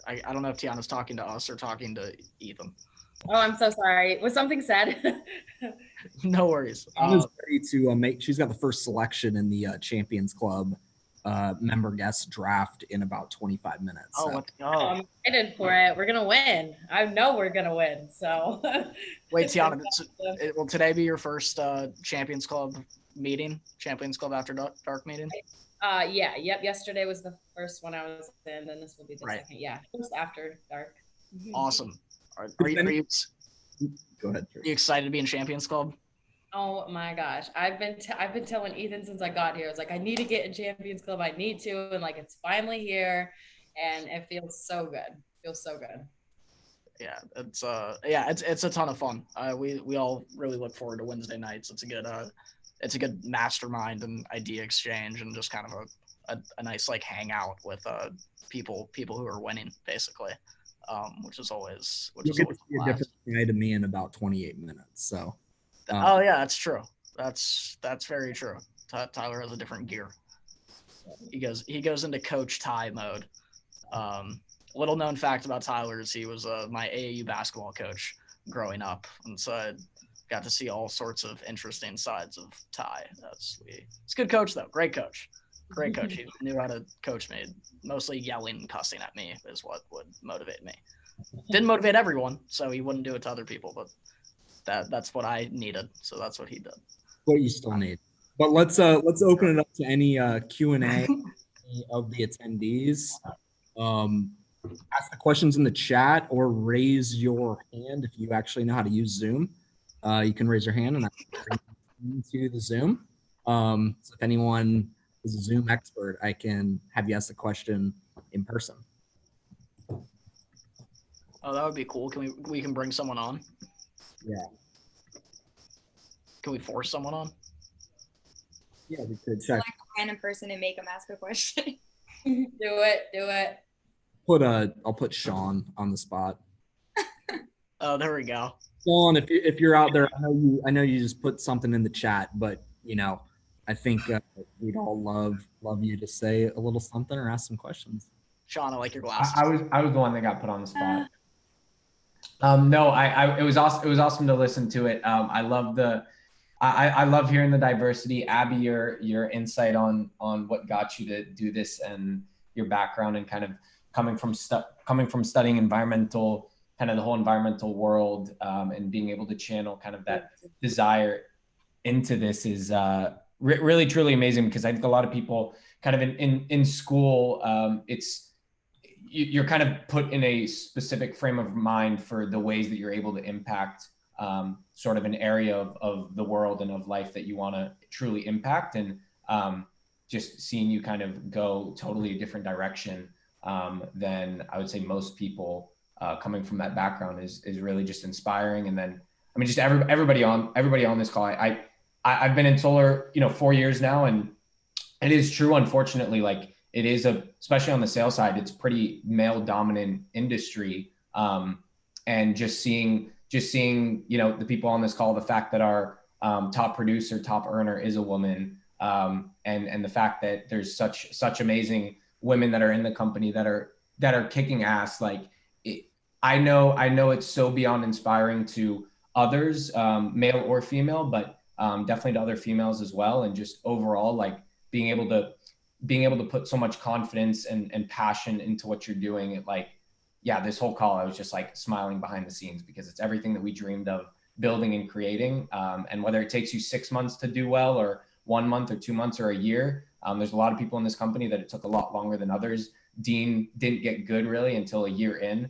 I don't know if Tiana's talking to us or talking to Ethan. Oh, I'm so sorry. Was something said? No worries. Tiana's ready to she's got the first selection in the Champions Club member guest draft in about 25 minutes. Oh, so. let's go. I'm excited for it. We're gonna win. I know we're gonna win. So wait, Tiana, will today be your first Champions Club meeting? Champions Club After Dark meeting? Yep. Yesterday was the first one I was in, and this will be the second. Yeah, just after dark. Awesome. Are you Go ahead. Are you excited to be in Champions Club? Oh my gosh, I've been telling Ethan since I got here. It's like I need to get in Champions Club. I need to, and like it's finally here, and it feels so good. Yeah, it's a ton of fun. We all really look forward to Wednesday nights. It's a good mastermind and idea exchange, and just kind of a nice like hangout with people who are winning basically, which is always a different side of me in about 28 minutes. So. Oh yeah, that's true. That's very true. Tyler has a different gear. He goes into Coach Ty mode. Little known fact about Tyler is he was my AAU basketball coach growing up, and so I got to see all sorts of interesting sides of Ty. He's a good coach though. Great coach. He knew how to coach me. Mostly yelling and cussing at me is what would motivate me. Didn't motivate everyone, so he wouldn't do it to other people, but that's what I needed, so that's what he did. What you still need. But let's open it up to any Q&A of the attendees. Ask the questions in the chat or raise your hand if you actually know how to use Zoom. You can raise your hand and I can bring you into the Zoom. So if anyone is a Zoom expert, I can have you ask the question in person. Oh, that would be cool. We can bring someone on? Yeah. Can we force someone on? Yeah, we could check. Like a random person and make them ask a question. Do it. I'll put Sean on the spot. Oh, there we go. Sean, if you're out there, I know you just put something in the chat, but I think we'd all love you to say a little something or ask some questions. Sean, I like your glasses. I was the one that got put on the spot. No, it was awesome. It was awesome to listen to it. I love hearing the diversity. Abby, your insight on what got you to do this and your background and kind of coming from studying environmental, kind of the whole environmental world, and being able to channel kind of that desire into this is really truly amazing, because I think a lot of people kind of in school, you're kind of put in a specific frame of mind for the ways that you're able to impact sort of an area of the world and of life that you want to truly impact. And just seeing you kind of go totally a different direction than I would say most people coming from that background is really just inspiring. And then, I mean, just everybody on this call, I've been in solar, 4 years now, and it is true, unfortunately, like it is especially on the sales side, it's pretty male dominant industry. And just seeing, the people on this call, the fact that our top producer, top earner is a woman, and the fact that there's such amazing women that are in the company that are kicking ass. Like I know it's so beyond inspiring to others, male or female, but definitely to other females as well. And just overall, like being able to put so much confidence and passion into what you're doing. This whole call, I was just like smiling behind the scenes, because it's everything that we dreamed of building and creating. And whether it takes you 6 months to do well, or 1 month or 2 months or a year, there's a lot of people in this company that it took a lot longer than others. Dean didn't get good really until a year in.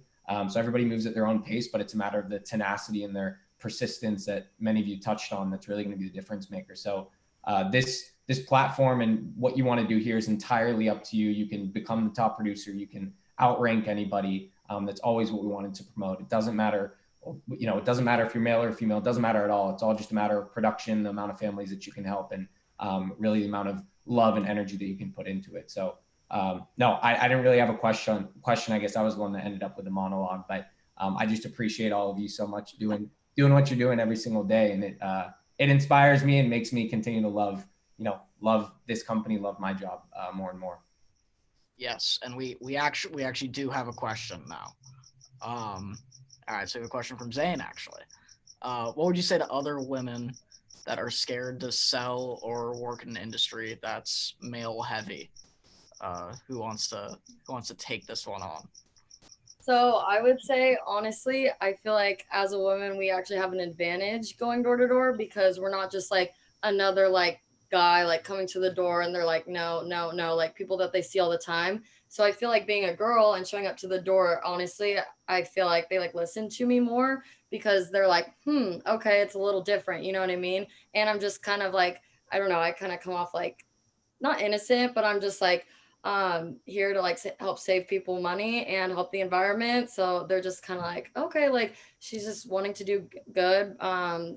So everybody moves at their own pace, but it's a matter of the tenacity and their persistence that many of you touched on that's really going to be the difference maker. So this platform and what you want to do here is entirely up to you. You can become the top producer. You can outrank anybody. That's always what we wanted to promote. It doesn't matter, it doesn't matter if you're male or female. It doesn't matter at all. It's all just a matter of production, the amount of families that you can help, and really the amount of love and energy that you can put into it. So no, I didn't really have a question. I guess I was the one that ended up with a monologue, but I just appreciate all of you so much doing what you're doing every single day. And it inspires me and makes me continue to love this company, love my job more and more. Yes, and we actually do have a question now. All right, so we have a question from Zane actually. What would you say to other women that are scared to sell or work in an industry that's male heavy? who wants to take this one on? So I would say, honestly, I feel like as a woman, we actually have an advantage going door to door because we're not just like another like guy like coming to the door and they're like, no, no, no, like people that they see all the time. So I feel like being a girl and showing up to the door, honestly, I feel like they like listen to me more because they're like, okay, it's a little different. You know what I mean? And I'm just kind of like, I don't know, I kind of come off like not innocent, but I'm just like here to like help save people money and help the environment. So they're just kind of like, okay, like she's just wanting to do good,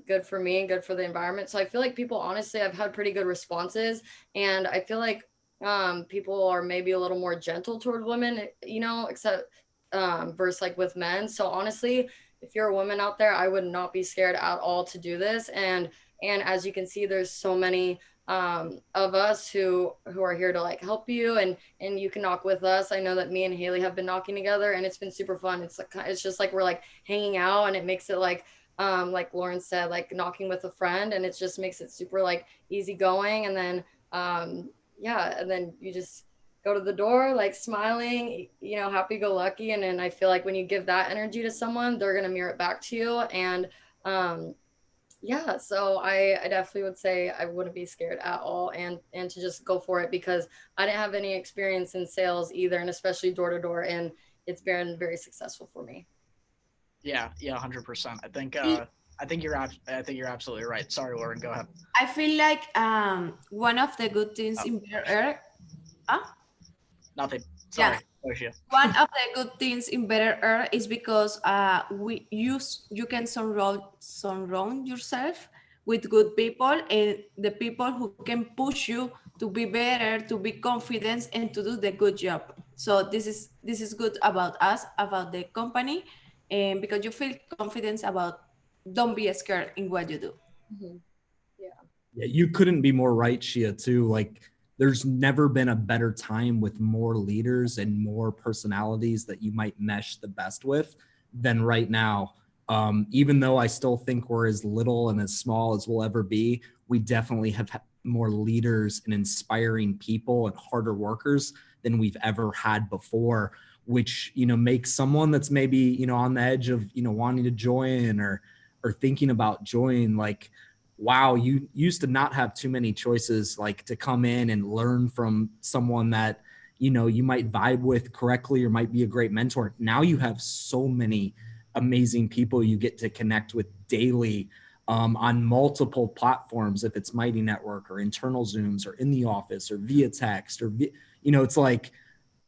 good for me and good for the environment. So I feel like people, honestly, I've had pretty good responses, and I feel like people are maybe a little more gentle toward women, you know, except versus like with men. So honestly, if you're a woman out there, I would not be scared at all to do this. And as you can see, there's so many of us who are here to like help you, and you can knock with us. I know that me and Haley have been knocking together, and it's been super fun. It's like, it's just like we're like hanging out, and it makes it like Lauren said, like knocking with a friend, and it just makes it super like easy going. And then yeah, and then you just go to the door like smiling, you know, happy go lucky. And then I feel like when you give that energy to someone, they're gonna mirror it back to you. And yeah, so I definitely would say I wouldn't be scared at all, and to just go for it, because I didn't have any experience in sales either, and especially door to door, and it's been very successful for me. Yeah, 100%. I think you're absolutely right. Sorry, Lauren, go ahead. I feel like one of the good things in Better Earth. Nothing. Sorry. Yeah. One of the good things in Better Earth is because you can surround yourself with good people, and the people who can push you to be better, to be confident, and to do the good job. So this is good about us, about the company, and because you feel confidence about, don't be scared in what you do. Mm-hmm. Yeah, you couldn't be more right, Shia, too. Like, there's never been a better time with more leaders and more personalities that you might mesh the best with than right now. Even though I still think we're as little and as small as we'll ever be, we definitely have more leaders and inspiring people and harder workers than we've ever had before, which, you know, makes someone that's maybe, you know, on the edge of, you know, wanting to join or thinking about join, like, wow, you used to not have too many choices, like to come in and learn from someone that, you know, you might vibe with correctly or might be a great mentor. Now you have so many amazing people you get to connect with daily on multiple platforms, if it's Mighty Network or internal Zooms or in the office or via text or, you know, it's like,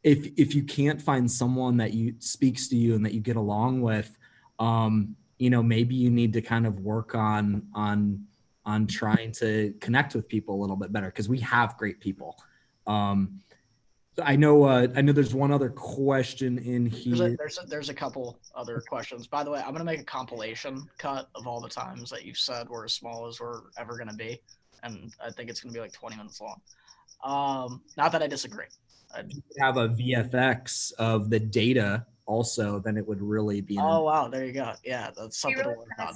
if you can't find someone that you speaks to you and that you get along with, you know, maybe you need to kind of work on trying to connect with people a little bit better, because we have great people. I know there's one other question in here. There's a couple other questions. By the way, I'm gonna make a compilation cut of all the times that you've said we're as small as we're ever gonna be, and I think it's gonna be like 20 minutes long. Not that I disagree. If you could have a VFX of the data also, then it would really be. Oh wow, there you go. Yeah, that's something to work on.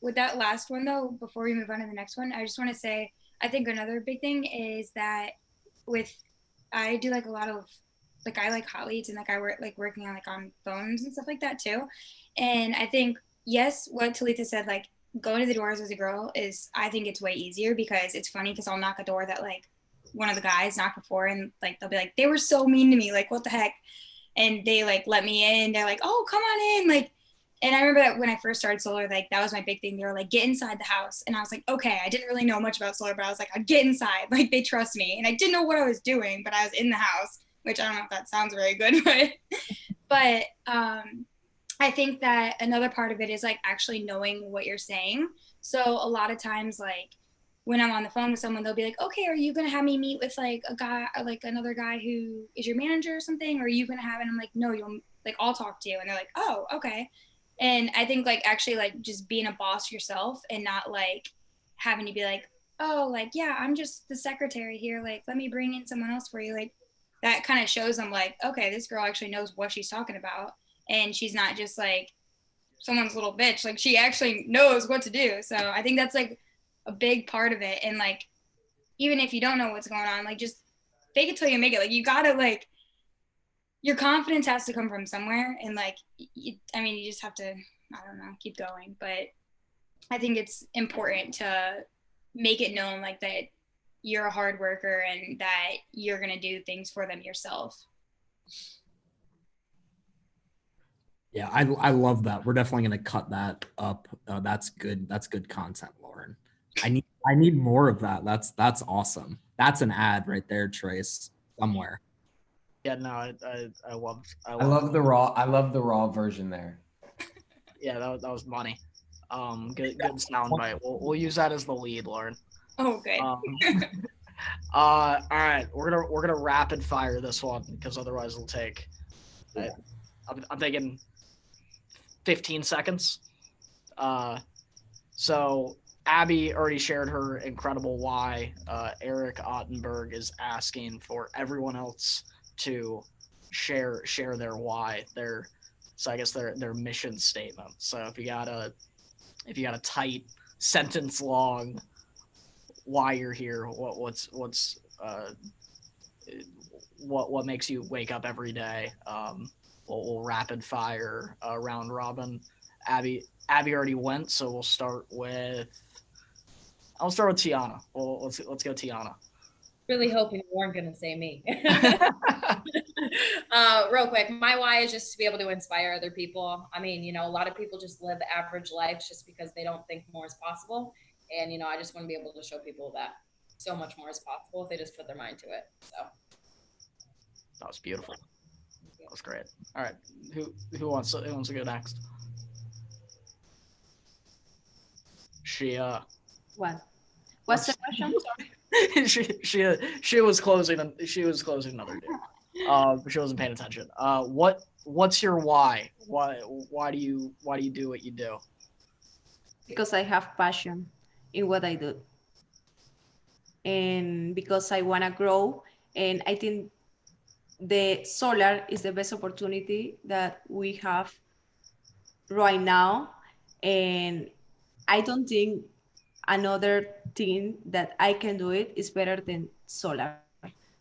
With that last one though, before we move on to the next one, I just want to say, I think another big thing is that I do like a lot of, like, I like hot leads, and like I work like working on like on phones and stuff like that too. And I think, yes, what Talitha said, like going to the doors as a girl is, I think it's way easier, because it's funny because I'll knock a door that like one of the guys knocked before, and like they'll be like, they were so mean to me, like what the heck, and they like let me in. They're like, oh, come on in, like. And I remember that when I first started solar, like that was my big thing. They were like, get inside the house. And I was like, okay, I didn't really know much about solar, but I was like, I'd get inside. Like they trust me. And I didn't know what I was doing, but I was in the house, which I don't know if that sounds very good, but I think that another part of it is like actually knowing what you're saying. So a lot of times, like when I'm on the phone with someone, they'll be like, okay, are you going to have me meet with like a guy, like another guy who is your manager or something? Or are you going to have, and I'm like, no, I'll talk to you. And they're like, oh, okay. And I think like actually like just being a boss yourself, and not like having to be like, oh, like, yeah, I'm just the secretary here. Like, let me bring in someone else for you. Like that kind of shows them like, okay, this girl actually knows what she's talking about. And she's not just like someone's little bitch. Like she actually knows what to do. So I think that's like a big part of it. And like, even if you don't know what's going on, like just fake it till you make it. Like you gotta like, your confidence has to come from somewhere, and like, you just have to, I don't know, keep going. But I think it's important to make it known like that you're a hard worker and that you're gonna do things for them yourself. Yeah, I love that. We're definitely going to cut that up. That's good. That's good content, Lauren. I need more of that. That's awesome. That's an ad right there, Trace, somewhere. Yeah, no, I love the raw version there. Yeah, that was money. Good soundbite. We'll use that as the lead, Lauren. Oh, good. All right, we're gonna rapid fire this one because otherwise it'll take. I'm thinking 15 seconds. So Abby already shared her incredible why. Eric Ottenberg is asking for everyone else to share their why. So I guess their mission statement. So if you got a tight sentence long why you're here, what makes you wake up every day. We'll rapid fire round robin. Abby already went, so I'll start with Tiana. Let's go Tiana. Really hoping you weren't going to say me. Real quick, my why is just to be able to inspire other people. I mean, a lot of people just live average lives just because they don't think more is possible. And, I just want to be able to show people that so much more is possible if they just put their mind to it. So that was beautiful. That was great. All right, who wants to go next? What? What's the question? Sorry. she was closing another deal. She wasn't paying attention. What's your why? Why do you do what you do? Because I have passion in what I do, and because I want to grow, and I think the solar is the best opportunity that we have right now, and I don't think another thing that I can do it is better than solar.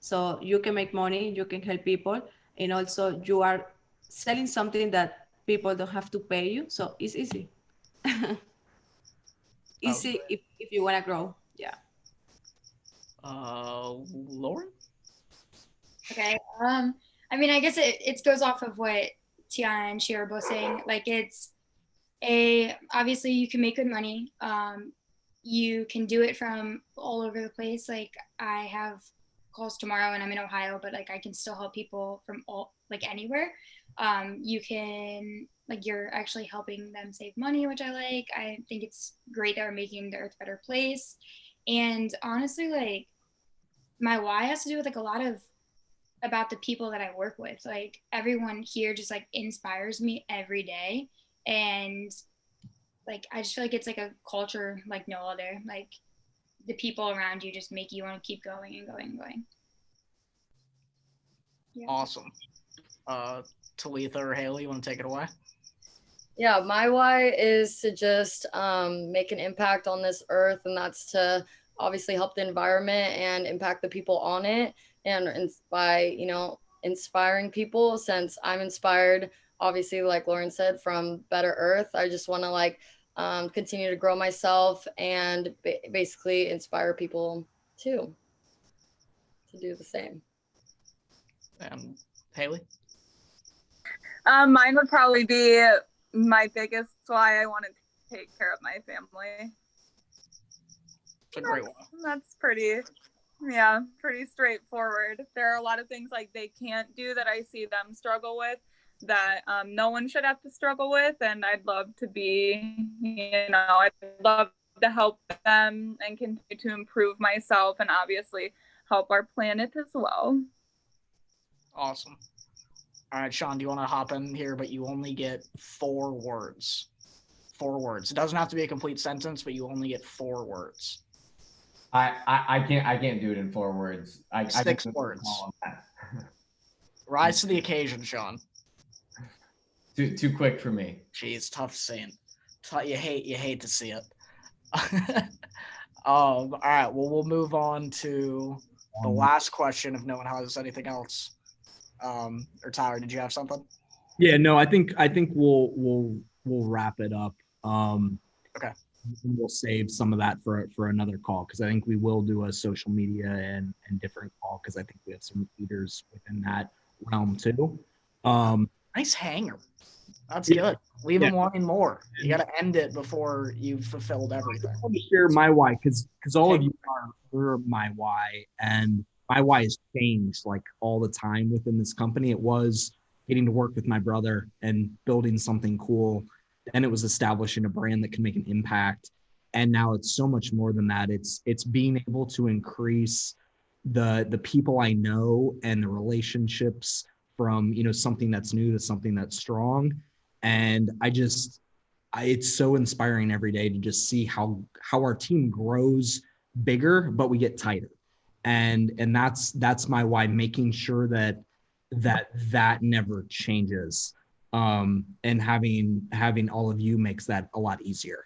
So you can make money, you can help people, and also you are selling something that people don't have to pay you. So it's easy. Easy if you want to grow. Yeah. Lauren? Okay. I guess it goes off of what Tiana and Shia are both saying. Like obviously you can make good money. You can do it from all over the place. Like I have calls tomorrow and I'm in Ohio, but like I can still help people from anywhere. You can, you're actually helping them save money, which I like. I think it's great that we're making the earth a better place. And honestly, my why has to do with a lot of about the people that I work with. Like everyone here just inspires me every day. And I just feel like it's a culture like no other. Like the people around you just make you want to keep going and going and going. Yeah. Awesome. Talitha or Haley, you want to take it away? Yeah, my why is to just make an impact on this earth, and that's to obviously help the environment and impact the people on it, and by inspiring people. Since I'm inspired, obviously, like Lauren said, from Better Earth, I just want to continue to grow myself and basically inspire people too to do the same. And Haley? Mine would probably be my biggest why I want to take care of my family. It's a great one. That's pretty straightforward. There are a lot of things they can't do that I see them struggle with that no one should have to struggle with, and I'd love to I'd love to help them and continue to improve myself and obviously help our planet as well. Awesome. All right, Sean, do you want to hop in here? But you only get 4 words. 4 words. It doesn't have to be a complete sentence, but you only get 4 words. I can't do it in 4 words. 6 words. Rise to the occasion, Sean. Too quick for me. Jeez, tough scene. You hate to see it. All right. Well, we'll move on to the last question, if no one has anything else. Or Tyler, did you have something? Yeah, no, I think we'll wrap it up. Okay. And we'll save some of that for another call, because I think we will do a social media and different call, because I think we have some leaders within that realm too. Nice hanger. That's good. Leave them wanting more. You got to end it before you've fulfilled everything. I want to share my why, because all of you are my why, and my why has changed like all the time within this company. It was getting to work with my brother and building something cool. Then it was establishing a brand that can make an impact. And now it's so much more than that. It's being able to increase the people I know and the relationships from, something that's new to something that's strong. And it's so inspiring every day to just see how our team grows bigger, but we get tighter. And that's my why, making sure that never changes. And having all of you makes that a lot easier.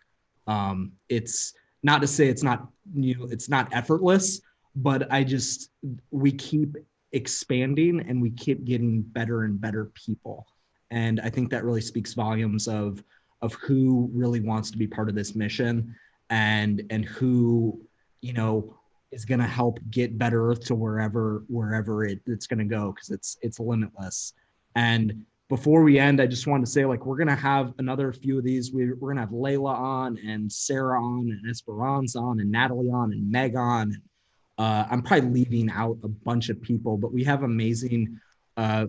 It's not to say it's not effortless, but we keep expanding and we keep getting better and better people. And I think that really speaks volumes of who really wants to be part of this mission, and who, is going to help get Better Earth to wherever it's going to go, because it's limitless. And before we end, I just wanted to say, like, we're going to have another few of these. We're going to have Layla on, and Sarah on, and Esperanza on, and Natalie on, and Meg on. I'm probably leaving out a bunch of people, but we have amazing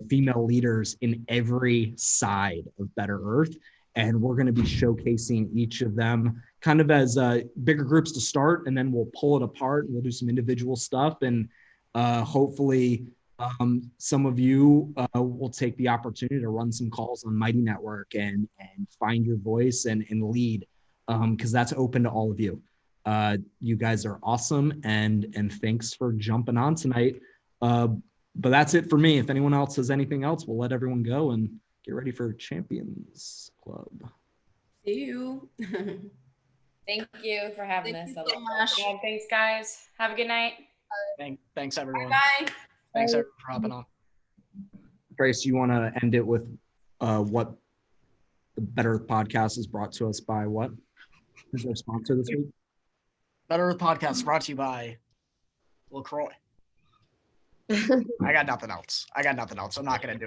female leaders in every side of Better Earth. And we're going to be showcasing each of them kind of as bigger groups to start, and then we'll pull it apart and we'll do some individual stuff. And hopefully some of you will take the opportunity to run some calls on Mighty Network and find your voice and lead, because that's open to all of you. You guys are awesome, and thanks for jumping on tonight. But that's it for me. If anyone else has anything else, we'll let everyone go and get ready for Champions Club. See you. Thank you for having us. Thank you so much. Yeah, thanks, guys. Have a good night. Thanks, everyone. Bye. Thanks, everyone, for hopping on. Trace, you want to end it with what the Better Earth podcast is brought to us by? What is our sponsor this week? Better Earth podcast brought to you by LaCroix. I got nothing else. I'm not going to do it.